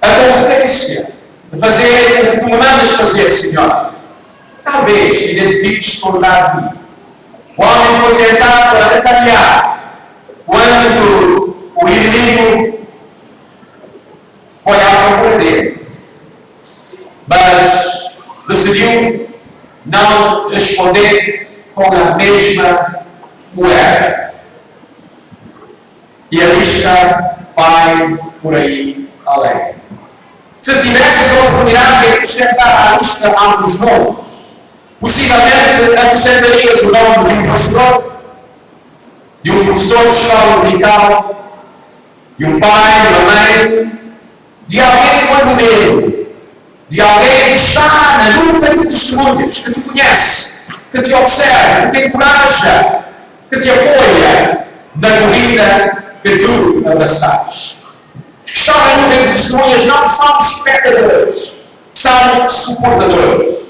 a competência de fazer o que tu me mandas fazer, Senhor. Talvez te identifiques com Davi. O homem foi tentado a retaliar quando o inimigo foi à procura dele, mas decidiu não responder com a mesma moeda. E a lista vai por aí além. Se tivesses a oportunidade de acrescentar à lista alguns nomes, possivelmente acrescentarias o nome de um pastor, de um professor de escola dominical, de um pai, de uma mãe, de alguém que foi modelo, de alguém que está na nuvem de testemunhas, que te conhece, que te observa, que te encoraja, que te apoia na corrida que tu abraçaste. Os que estão na nuvem de testemunhas não são espectadores, são suportadores.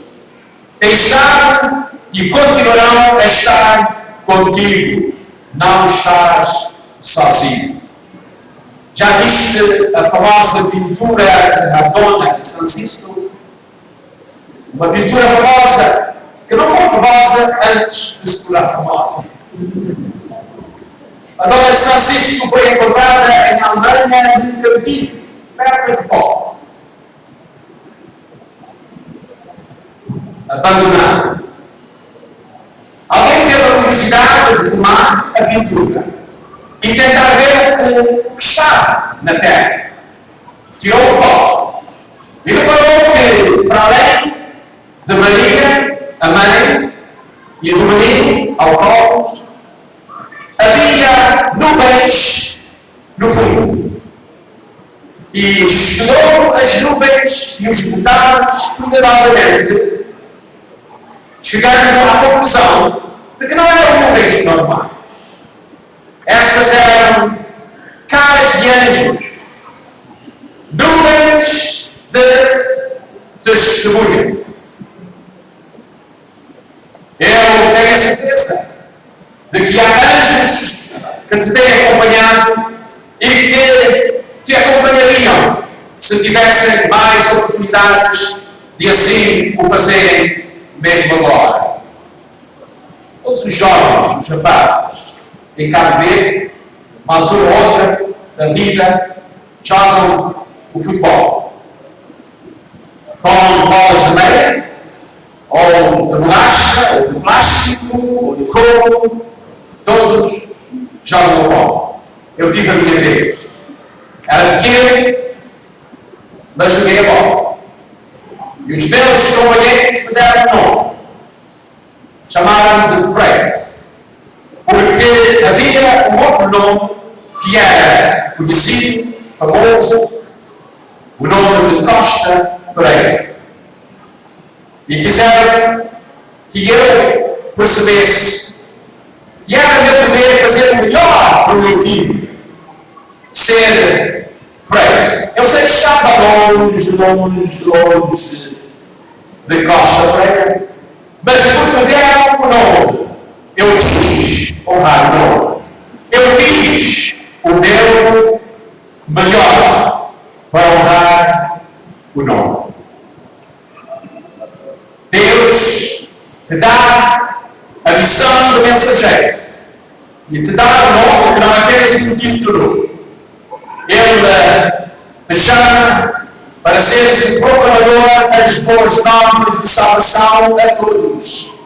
Têm estado e continuarão a estar contigo. Não estás sozinho. Já viste a famosa pintura de Madonna de São Sisto? Uma pintura famosa, que não foi famosa antes de se tornar famosa. A Madonna de São Sisto foi encontrada em Alemanha, num cantinho, perto de Pó. Abandonada. Alguém teve a curiosidade de tomar a pintura e tentar ver o que está na terra. Tirou o pó e reparou que, para além de Maria, a mãe, e do menino ao colo, havia nuvens no fundo. E estudou as nuvens e os detalhes cuidadosamente, chegando à conclusão de que não eram nuvens normais. Essas eram caras de anjos, nuvens de testemunho. Eu tenho a certeza de que há anjos que te têm acompanhado e que te acompanhariam se tivessem mais oportunidades de assim o fazerem mesmo agora. Todos os jovens, os rapazes, em Cabo Verde, uma altura ou outra da vida, jogam o futebol. Com bolas de meia, ou de bolacha, ou de plástico, ou de couro, todos jogam a bola. Eu tive a minha vez. Era pequeno, mas joguei a bola. E os meus companheiros me deram um nome. Chamaram-me de Craig. Porque havia um outro nome que era conhecido, famoso, o nome de Costa Pereira. E quiseram que eu percebesse que era meu dever fazer o melhor para o meu time, ser Pereira. Eu sei que estava longe de Costa Pereira, mas porque me deram o nome, eu quis honrar o nome. Eu fiz o meu melhor para honrar o nome. Deus te dá a missão de mensageiro e te dá um nome que não é apenas um título. Ele te chama para seres um proclamador das boas novas de salvação a todos.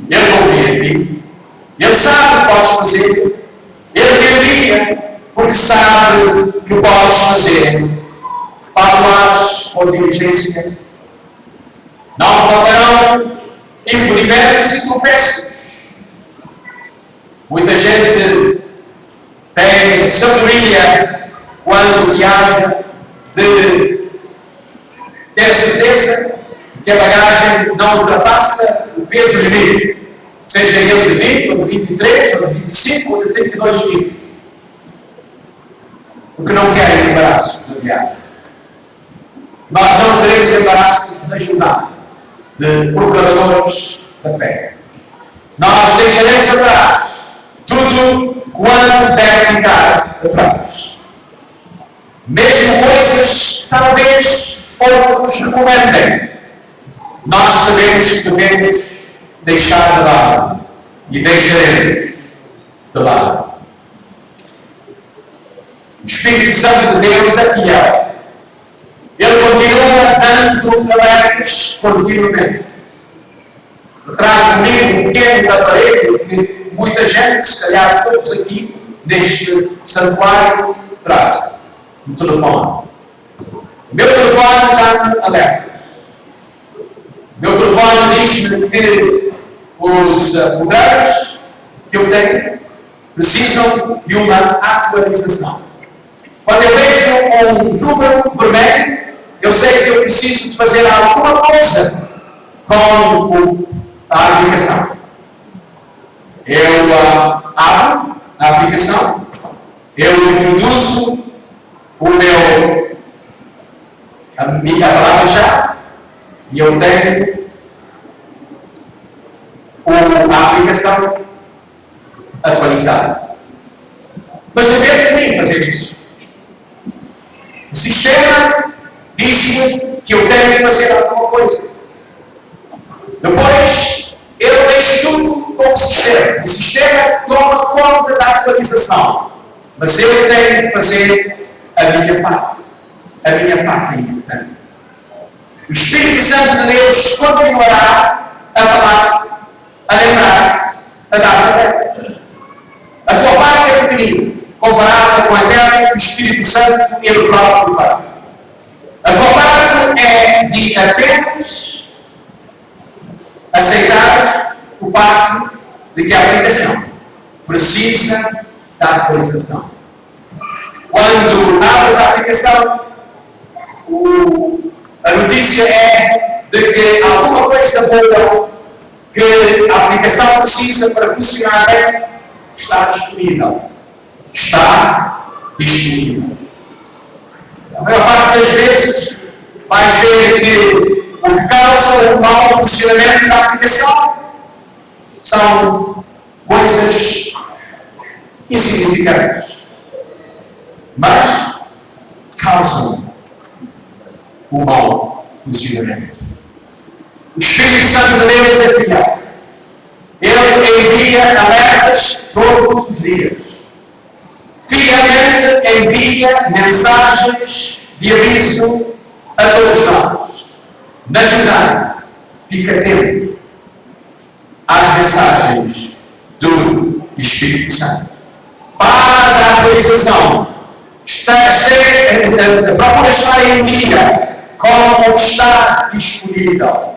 Ele confia em ti. Ele sabe o que podes fazer. Ele te envia porque sabe que podes fazer. Fala-as com diligência. Não faltarão impedimentos e tropeços. Muita gente tem sabedoria quando viaja de ter certeza que a bagagem não ultrapassa o peso limite, seja ele de 20, ou de 23, ou de 25, ou de 32 quilos. O que não querem embaraços na viagem. Nós não queremos embaraços na jornada de proclamadores da fé. Nós deixaremos atrás tudo quanto deve ficar atrás. Mesmo coisas que talvez outros recomendem, nós sabemos que devemos deixar de lado e deixaremos de lado. O Espírito Santo de Deus é fiel. Ele continua dando alertas continuamente. Eu trago comigo um pequeno aparelho que muita gente, se calhar todos aqui, neste santuário prático, no telefone. O meu telefone dá-me alertas. O meu telefone diz-me que os programas que eu tenho precisam de uma atualização. Quando eu vejo um número vermelho, eu sei que eu preciso de fazer alguma coisa com a aplicação. Eu abro a aplicação, eu introduzo a minha palavra-chave e eu tenho a aplicação atualizada. Mas depende de mim fazer isso. O sistema diz-me que eu tenho de fazer alguma coisa. Depois, eu deixo tudo com o sistema. O sistema toma conta da atualização. Mas eu tenho de fazer a minha parte. A minha parte é importante. O Espírito Santo de Deus continuará a falar-te, a lembrar-te, a dar-te. A tua parte é pequenina, comparada com aquela que o Espírito Santo ele próprio faz. A tua parte é de apenas aceitar o facto de que a aplicação precisa da atualização. Quando abres a aplicação, a notícia é de que alguma coisa boa que a aplicação precisa para funcionar bem está disponível. Está disponível. A maior parte das vezes vais ver que o que causa o mau funcionamento da aplicação são coisas insignificantes, mas causam o mau funcionamento. O Espírito Santo de Deus é fiel. Ele envia alertas todos os dias. Fielmente envia mensagens de aviso a todos nós. Na jornada, fica atento às mensagens do Espírito Santo. Faz a atualização. Procura estar em dia com o que está disponível.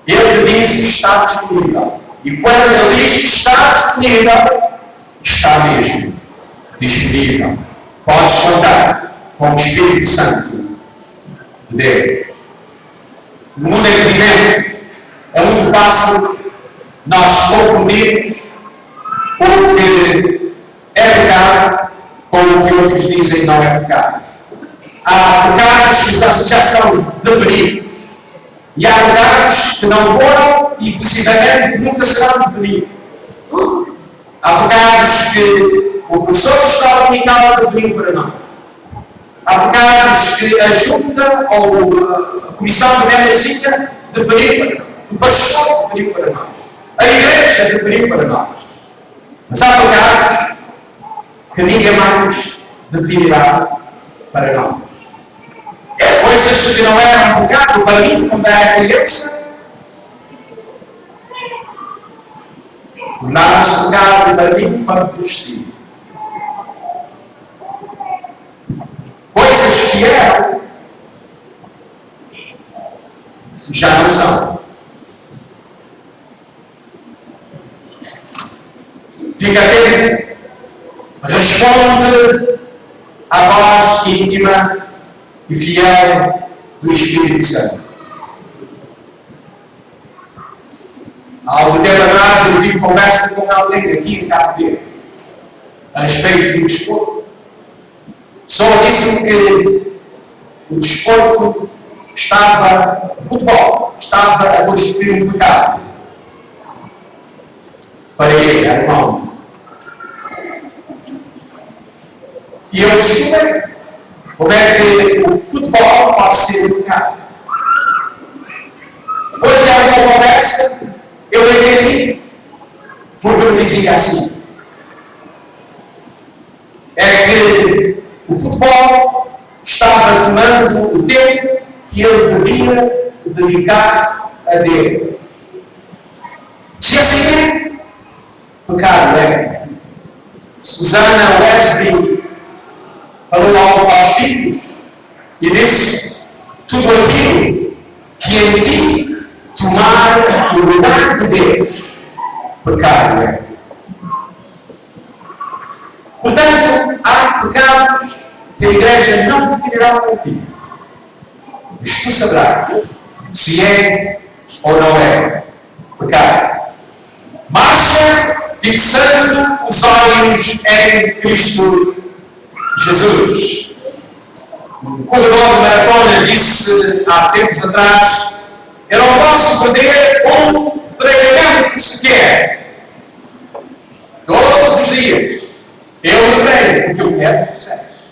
Ele te diz que está disponível. E quando ele diz que está disponível, está mesmo disponível. Podes contar com o Espírito Santo de Deus. No mundo em que vivemos, é muito fácil nós confundirmos o que é pecado com o que outros dizem não é pecado. Há pecados que já são definidos. E há pecados que não foram e possivelmente nunca serão definidos. Há pecados que o professor de escola dominical definiu para nós. Há pecados que a junta ou a comissão de membresia definiu para nós. O pastor definiu para nós. A igreja definiu para nós. Mas há pecados que ninguém mais definirá para nós. Coisas que não eram pecado para mim quando era criança, tornaram-se pecado para mim quando cresci. Coisas que eram, já não são. Fica atento, responde à voz íntima e fiel do Espírito Santo. Há algum tempo atrás eu tive conversa com alguém aqui em Cabo Verde a respeito do desporto. Só disse-me que o desporto o futebol estava a constituir um pecado para ele, irmão. E eu descobri como é que o futebol pode ser um pecado. Depois de alguma conversa, eu entendi porque eu dizia assim. É que o futebol estava tomando o tempo que ele devia dedicar a Deus. Se assim é, pecado é. Susana Wesley falou algo aos filhos e disse: tudo aquilo que em ti tomar o lugar de Deus, pecado é. Portanto, há pecados que a Igreja não definirá para ti. Mas tu saberás se é ou não é pecado. Marcha fixando os olhos em Cristo Jesus. Um corredor de maratona disse há tempos atrás: eu não posso perder um treinamento sequer. Todos os dias eu treino porque eu quero sucesso.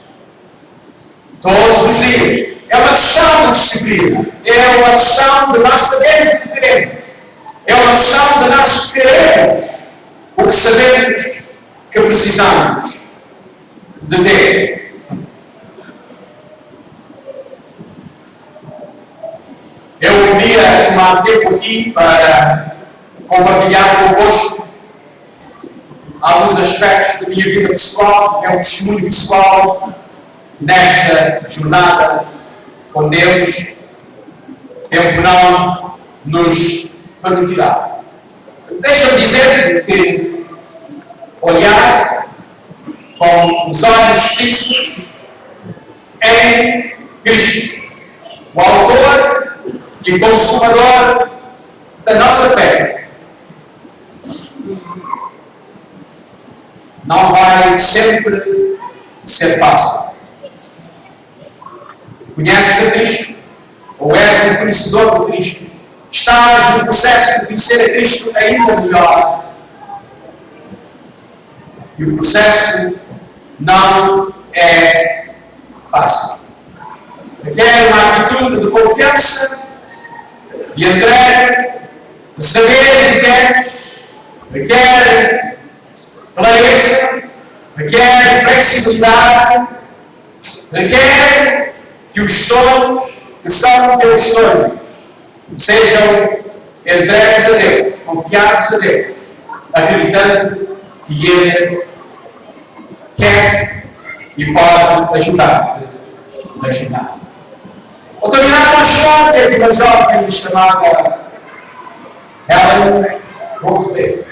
Todos os dias. É uma questão de disciplina. É uma questão de nós sabermos o que queremos. É uma questão de nós querermos o que sabemos que precisamos de ter. Eu queria tomar tempo aqui para compartilhar convosco alguns aspectos da minha vida pessoal, é um testemunho pessoal nesta jornada com Deus. Tempo não nos permitirá. Deixa-me dizer-te que olhar com os olhos fixos em Cristo, o autor e consumador da nossa fé, não vai sempre ser fácil. Conheces a Cristo? Ou és um conhecedor de Cristo? Estás no processo de conhecer a Cristo ainda melhor. E o processo não é fácil. Requer uma atitude de confiança, de entrega, de saber o que queres, requer clareza, requer flexibilidade, requer que os sonhos que são teus sonhos sejam entregues a Deus, confiados a Deus, acreditando que Ele quer e pode ajudar-te a ajudar. Ao terminar uma história, teve uma jovem chamada Helen Rosedale.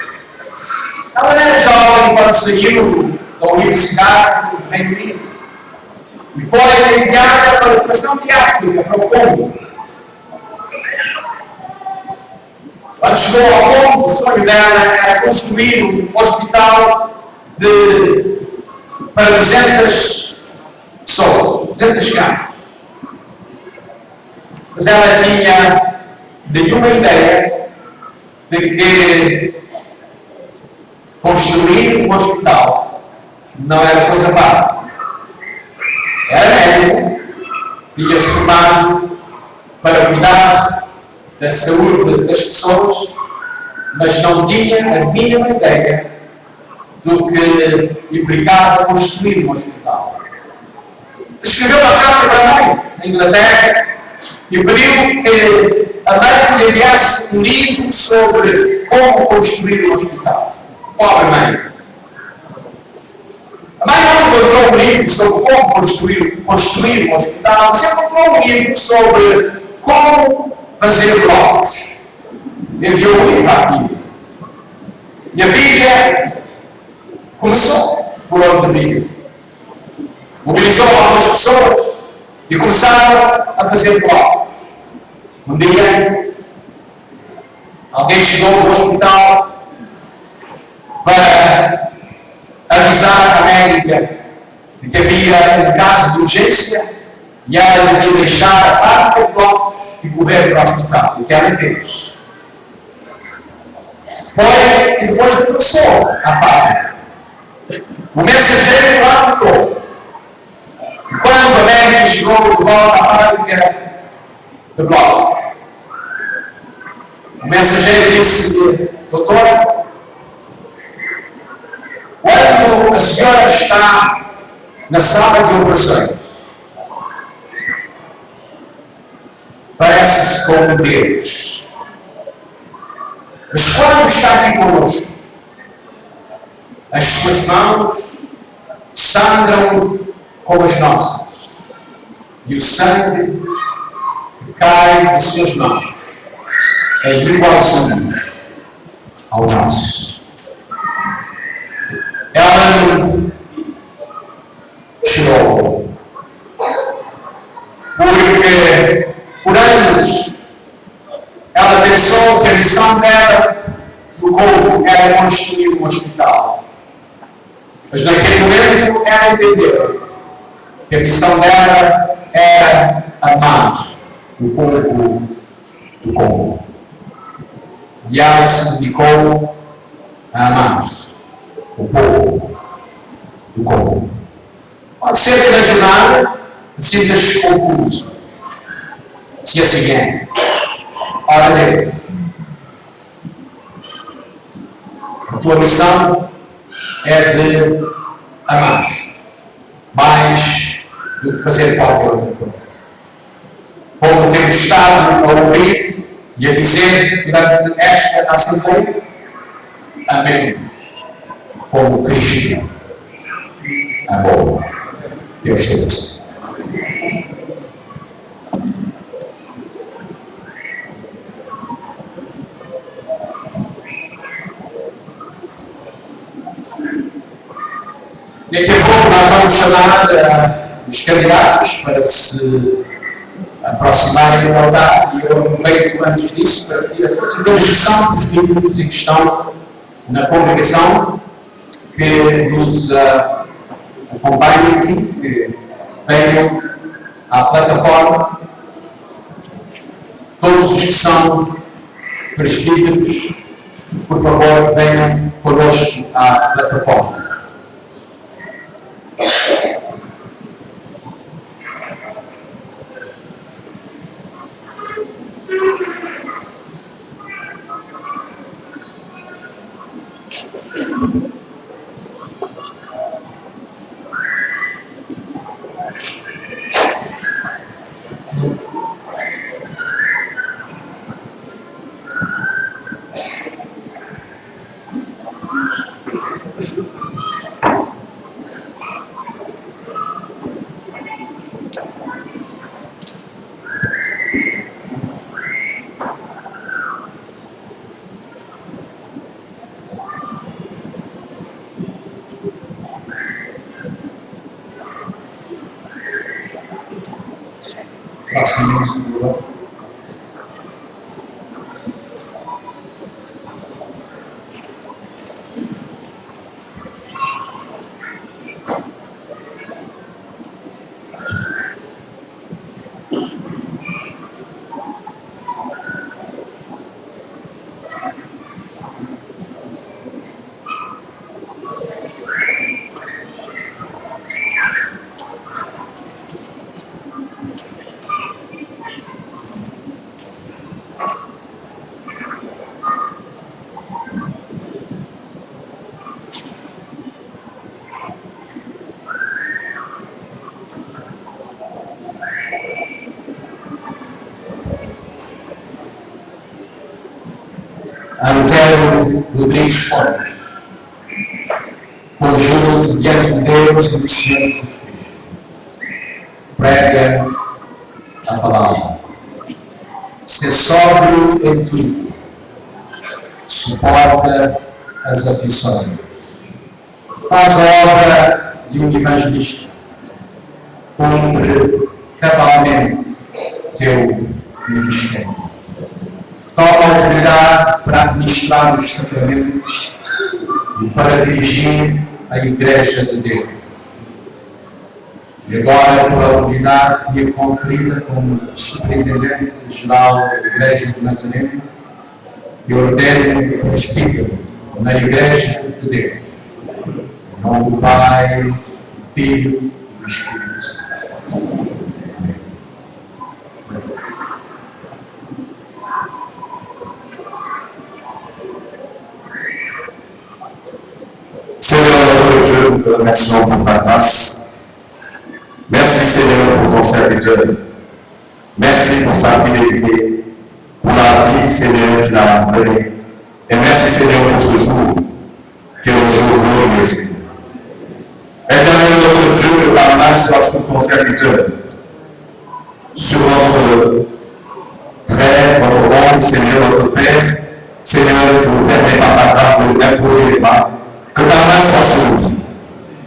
Ela era jovem quando saiu da Universidade do Reino Unido e foi enviada para a Educação de África, para o Congo. Quando chegou ao Congo, o sonho dela era construir um hospital para 200 pessoas, 200 camas. Mas ela tinha nenhuma ideia de que construir um hospital não era coisa fácil. Era médico, tinha-se formado para cuidar da saúde das pessoas, mas não tinha a mínima ideia do que implicava construir um hospital. Escreveu uma carta para a mãe, na Inglaterra, e pediu que a mãe lhe enviasse um livro sobre como construir um hospital. Pobre mãe. A mãe não encontrou um livro sobre como construir um hospital, mas encontrou um livro sobre como fazer blocos. Enviou um livro à filha. E a filha começou por onde devia. Mobilizou algumas pessoas e começaram a fazer blocos. Um dia, alguém chegou no hospital para avisar a médica de que havia um caso de urgência e ela devia deixar a fábrica de blocos e correr para o hospital. O que ela fez? Foi e depois regressou à fábrica. O mensageiro lá ficou. E quando a médica chegou de volta à fábrica de blocos, o mensageiro disse: doutora, quando a senhora está na sala de operações, parece-se com Deus. Mas quando está aqui conosco, As suas mãos sangram como as nossas. E o sangue que cai de suas mãos é igual sangue ao nosso. Ela chorou. Porque por anos ela pensou que a missão dela no corpo era construir um hospital. Mas naquele momento ela entendeu que a missão dela era amar o povo do Congo. E ela se dedicou a amar o povo do Congo. Pode ser que na jornada sintas confuso. Se assim é, ora Deus, a tua missão é de amar mais do que fazer qualquer outra coisa. Como temos estado a ouvir e a dizer durante esta Assembleia, amemos como Cristo amou. Deus te abençoe. Daqui a pouco nós vamos chamar os candidatos para se aproximarem do altar e eu aproveito antes disso para pedir a todos aqueles que são os líderes e que estão na congregação que nos acompanhem aqui, que venham à plataforma. Todos os que são presbíteros, por favor, venham conosco à plataforma. Antero Rodrigues Fontes, conjuro-te diante de Deus e do Senhor Jesus Cristo. Prega a palavra. Ser sóbrio em tudo. Suporta as aflições. Faz a obra de um evangelista. Cumpre cabalmente teu ministério. Toma autoridade para administrar os sacramentos e para dirigir a Igreja de Deus. E agora, por autoridade que lhe é conferida como Superintendente-Geral da Igreja de Nazaré, eu ordeno presbítero na Igreja de Deus. Em nome do Pai, do Filho e do Espírito Santo. Seigneur notre Dieu, nous te remercions pour ta grâce. Merci Seigneur pour ton serviteur. Merci pour sa fidélité, pour la vie Seigneur qu'il a donnée. Et merci Seigneur pour ce jour que est le jour glorieux, Seigneur. Éternel notre Dieu, que ta main soit sur ton serviteur, sur votre frère, votre homme, Seigneur, votre Père. Seigneur, tu nous permets par ta grâce de nous imposer les mains. Que ta main soit sur lui.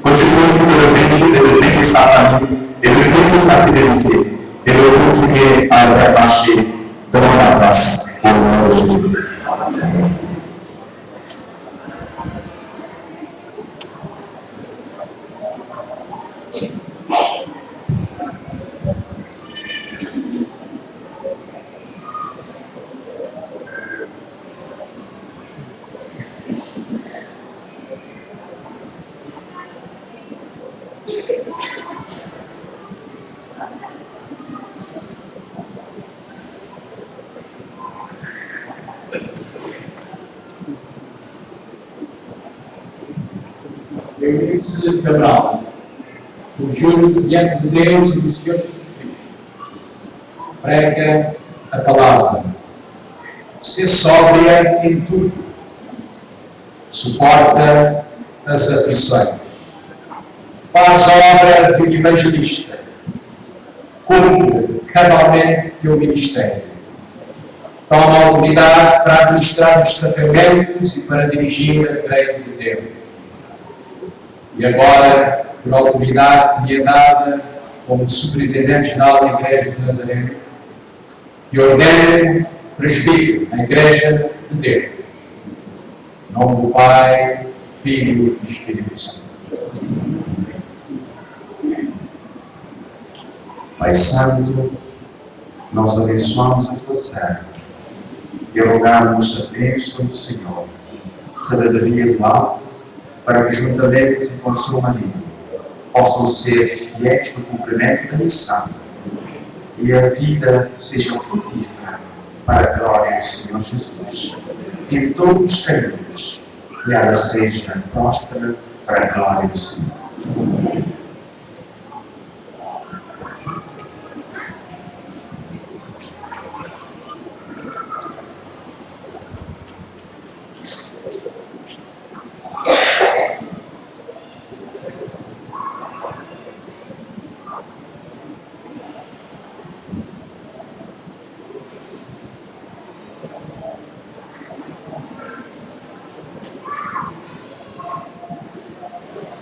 Que tu continues de le bénir et de bénir sa famille et de bénir sa fidélité et de continuer à le faire marcher devant la face au nom de Jésus-Christ. Eunice Cabral, fugiu diante de Deus e do Senhor Jesus Cristo. Prega a palavra. Ser sóbria em tudo. Suporta as aflições. Faz obra de um evangelista. Cumpre cabalmente teu ministério. Toma autoridade para administrar os sacramentos e para dirigir a Igreja de Deus. E agora, por autoridade que me é dada como Superintendente-Geral da Igreja de Nazaré, que ordeno presbítero na Igreja de Deus. Em nome do Pai, Filho e Espírito Santo. Pai Santo, nós abençoamos a tua serva e rogamos a bênção do Senhor, sabedoria do alto, para que juntamente com seu marido possam ser fiéis no cumprimento da missão e a vida seja frutífera para a glória do Senhor Jesus em todos os caminhos e ela seja próspera para a glória do Senhor.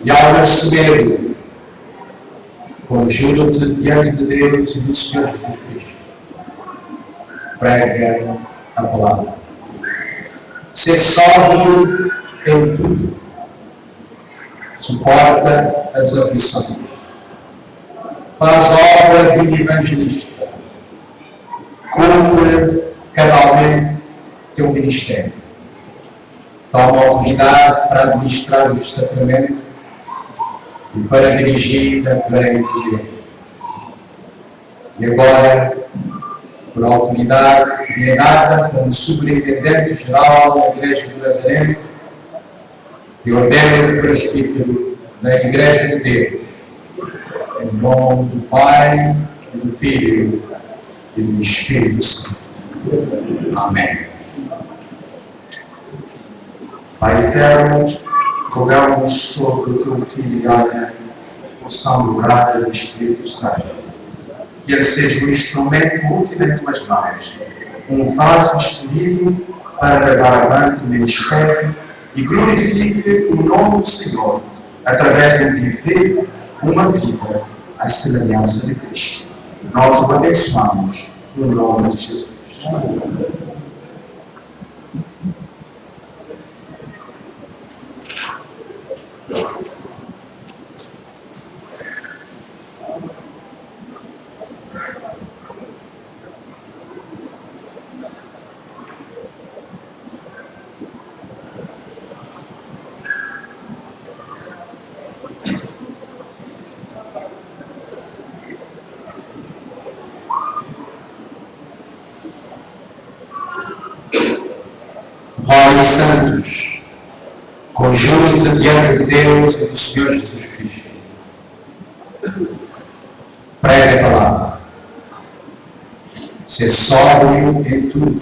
E ao receber, conjura-te diante de Deus e do Senhor Jesus Cristo. Prega a palavra. Ser sóbrio em tudo. Suporta as aflições. Faz obra de um evangelista. Cumpre cabalmente teu ministério. Toma autoridade para administrar os sacramentos e para dirigir a Igreja de Deus. E agora, por autoridade que me é dada como Superintendente-Geral da Igreja de Nazaré, que ordeno o presbítero da Igreja de Deus, em nome do Pai, e do Filho e do Espírito Santo. Amém. Pai eterno, rogamos sobre o teu Filho e Ana, porção dobrada do Espírito Santo, que ele seja um instrumento útil em tuas mãos, um vaso escolhido para levar avante o ministério e glorifique o nome do Senhor, através de viver uma vida à semelhança de Cristo. Nós o abençoamos no nome de Jesus. Vós santos, conjurem-te diante de Deus e do Senhor Jesus Cristo. Prega a palavra. Ser sóbrio em tudo.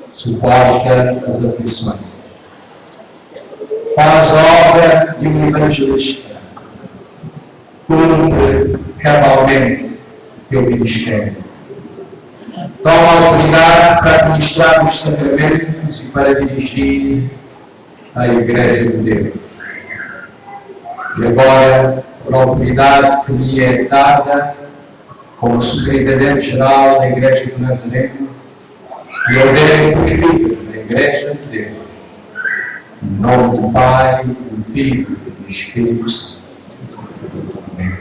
Suporta as aflições. faz obra de um evangelista, cumpre cabalmente teu ministério. Toma autoridade para administrar os sacramentos e para dirigir a Igreja de Deus. E agora, por autoridade que lhe é dada, como Superintendente-Geral da Igreja do Nazareno, e ordeno presbítero da Igreja de Deus, em nome do Pai, do Filho e do Espírito Santo. Amém.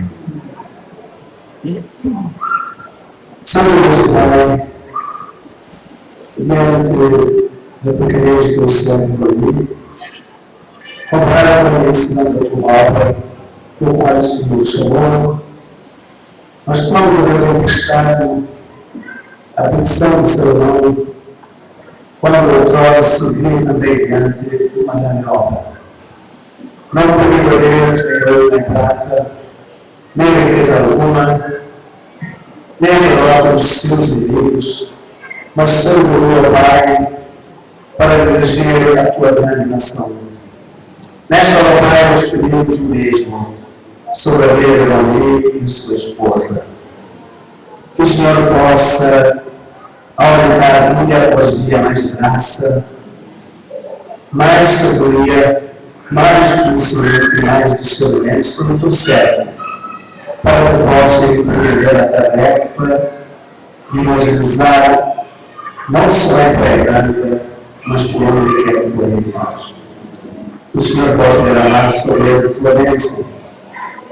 Santo Deus e Pai, diante da pequenez do Santo ali, comparado com o ensino da tua obra, pelo qual o Senhor chamou, nós tomamos a Deus emprestado a petição de Salomão, quando outrora se viu também diante de uma grande obra. Não pedindo a Deus nem ouro nem prata, nem riqueza alguma, nem derrota dos seus inimigos, mas sabedoria, Pai, para dirigir a tua grande nação. Nesta hora, Pai, nós pedimos o mesmo sobre a vida de Davi e de sua esposa. Que o Senhor possa aumentar dia após dia mais graça, mais sabedoria, mais conhecimento e mais discernimento sobre o teu servo, para que possa empreender a tarefa de evangelizar não só em Bragança, mas por onde quer que for enviado. Que o Senhor possa derramar sobre eles a tua bênção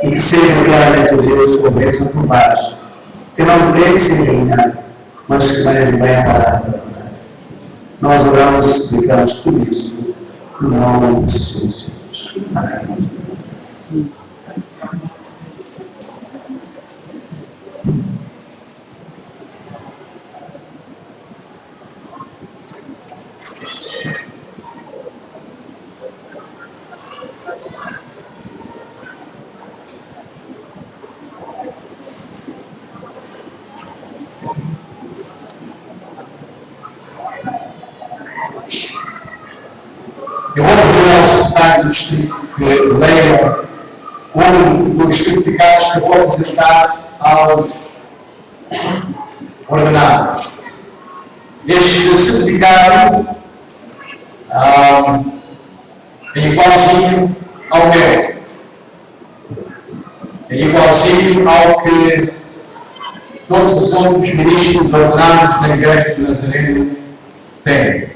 e que sejam claramente, Deus, com bênçãos aprovados, que não tem que se enganar, mas que mais bem a palavra da verdade. Nós oramos e suplicamos tudo isso no nome de Jesus. Amém. Eu vou pedir ao secretário do Distrito que leia um dos certificados que eu vou apresentar aos ordenados. Este certificado é igualzinho ao meu. É igualzinho ao que todos os outros ministros ordenados na Igreja do Nazareno têm.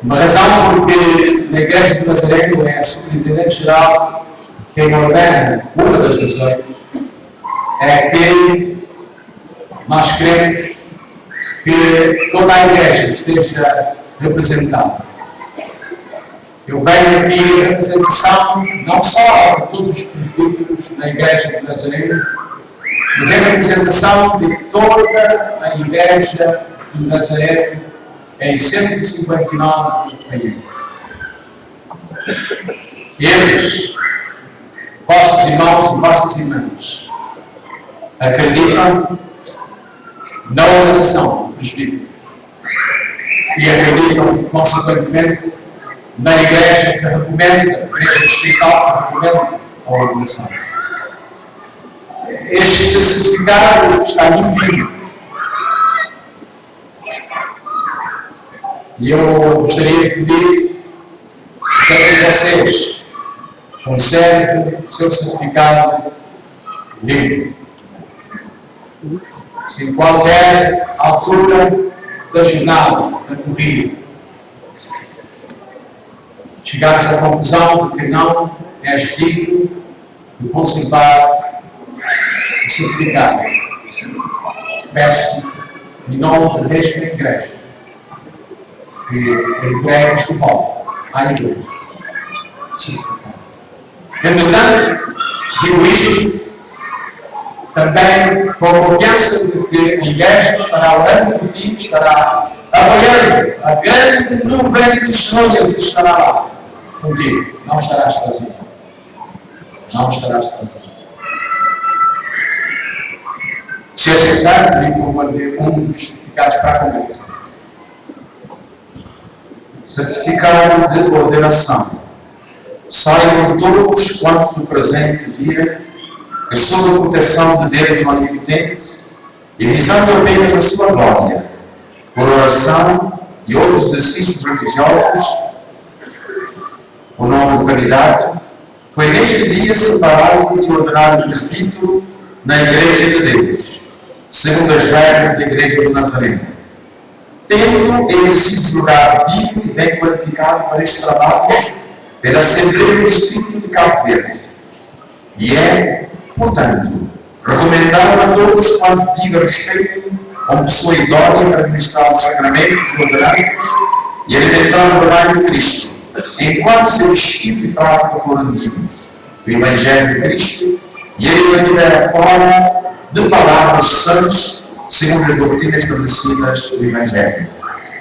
Uma razão porque na Igreja do Nazareno é a Superintendente-Geral quem ordena, uma das razões, é que nós queremos que toda a Igreja esteja representada. Eu venho aqui em representação não só de todos os presbíteros da Igreja do Nazareno, mas em representação de toda a Igreja do Nazareno em 159 países. Eles, vossos irmãos e vossas irmãs, acreditam na ordenação do presbítero e acreditam, consequentemente, na Igreja que recomenda, a Igreja distrital que recomenda a ordenação. Este certificado está limpinho. E eu gostaria de pedir que vocês conservem o seu certificado limpo. Se em qualquer altura da jornada, da corrida, chegares à conclusão de que não és digno de conservar o certificado, peço-te, em nome da mesma Igreja, que entregues de volta à Igreja. Entretanto, digo isto também com a confiança de que a Igreja estará orando por ti, estará apoiando a grande nuvem de testemunhas e estará lá contigo. Não estarás sozinho. Não estarás sozinho. Se aceitar, por favor, dê um dos certificados para a congregação. certificado de ordenação. Saibam todos quantos o presente virem que, sob a proteção de Deus Onipotente, e visando apenas a sua glória, por oração e outros exercícios religiosos, o nome do candidato foi neste dia separado e ordenado presbítero na Igreja de Deus, segundo as regras da Igreja do Nazareno. Tendo ele sido julgado digno e bem qualificado para este trabalho pela Assembleia do Distrito de Cabo Verde, e é, portanto, recomendado a todos quantos digam respeito a uma pessoa idónea para administrar os sacramentos e ordenanças e alimentar o rebanho de Cristo, enquanto seu espírito e prática forem dignos do Evangelho de Cristo, e ele mantiver a forma de palavras sãs segundo as doutrinas estabelecidas do Evangelho.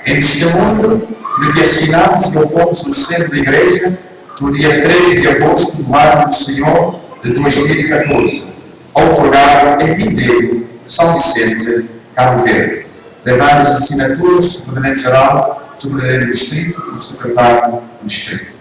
Em testemunho de que assinamos e opomos o seno da Igreja no dia 3 de agosto do ano do Senhor de 2014, outorgado em Pindeiro, São Vicente, Cabo Verde, levando as assinaturas do Superintendente-Geral, do Superintendente do Distrito e do Secretário do Distrito.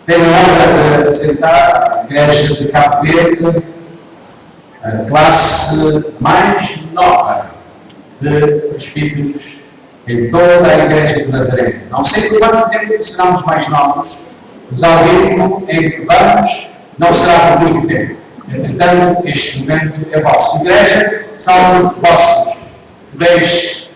Tenho a honra de apresentar a Igreja de Cabo Verde, a classe mais nova de presbíteros em toda a Igreja de Nazaré. Não sei por quanto tempo seremos mais novos, mas ao ritmo em que vamos, não será por muito tempo. Entretanto, este momento é vosso. Igreja, são vossos. Beijo.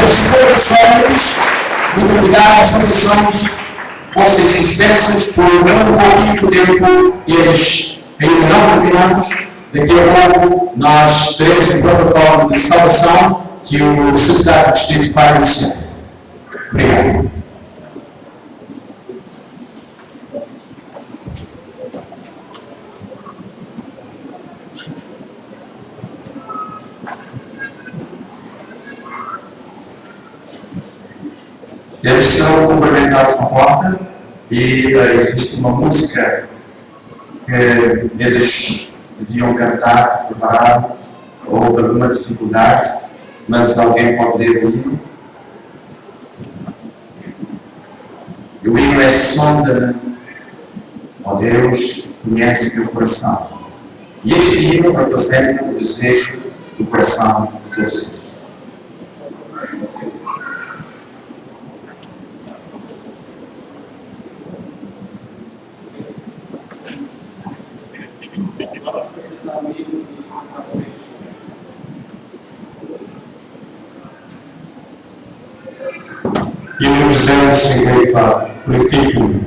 As saudações, muito obrigado, as saudações, vossas suspensas por não pouquinho tempo, eles ainda não terminamos. Daqui a pouco nós teremos um protocolo de saudação que o secretário de Distrito vai anunciar. Obrigado. Eles são cumprimentados na porta e existe uma música que eles deviam cantar, preparar. Houve alguma dificuldade, mas alguém pode ler o hino. E o hino é sonda-me, ó Deus, conhece meu coração. E este hino representa o desejo do coração de todos eles. E no 254, princípio.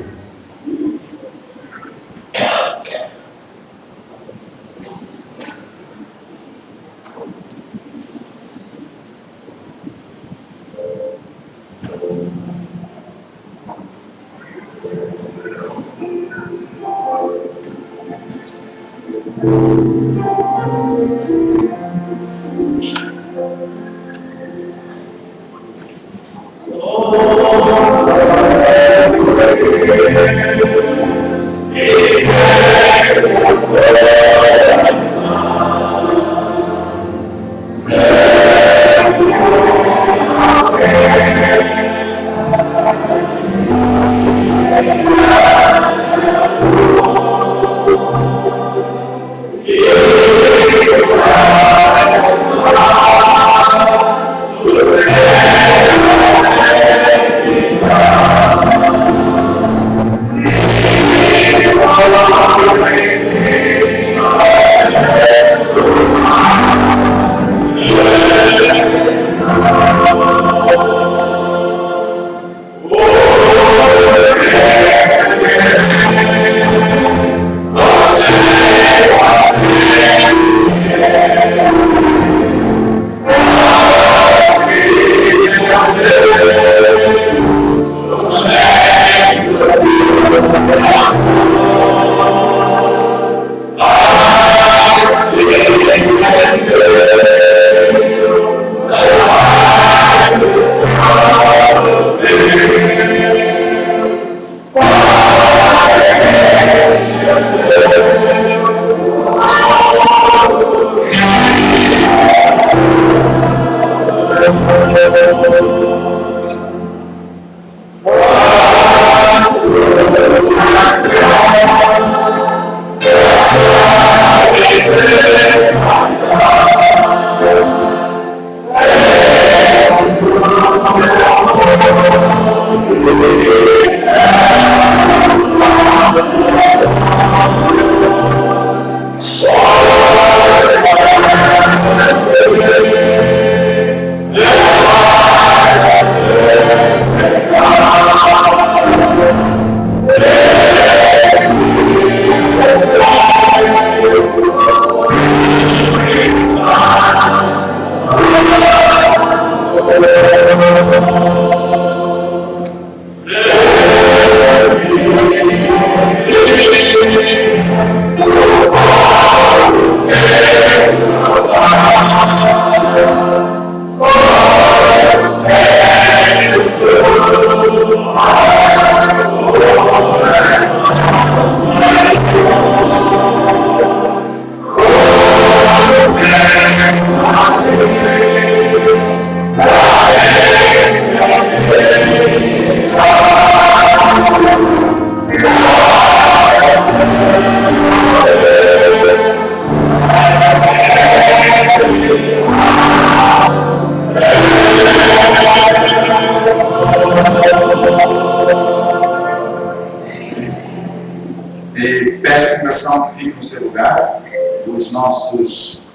Peço que oração que fique no seu lugar. Os nossos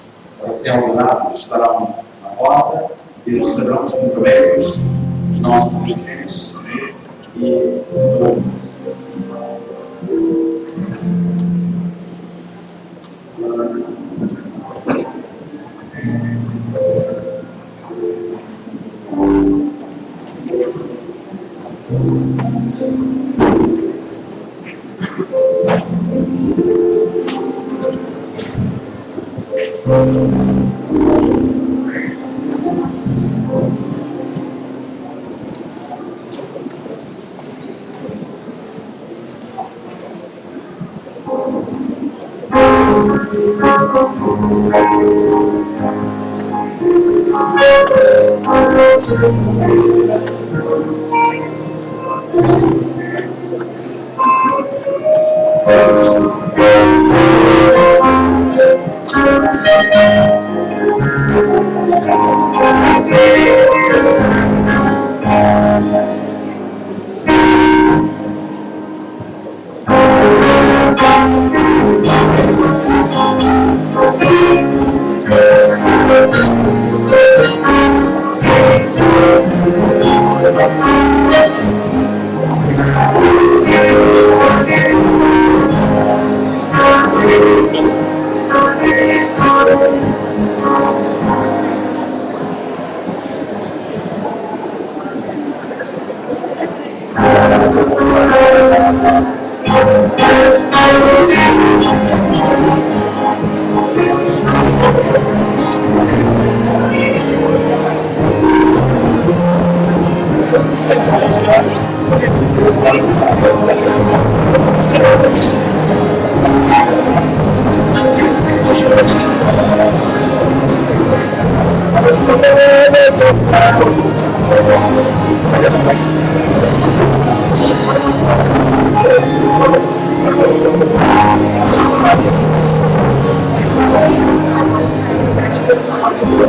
recém-ordenados estarão na porta e receberão os cumprimentos dos nossos dirigentes e todos. Thank you.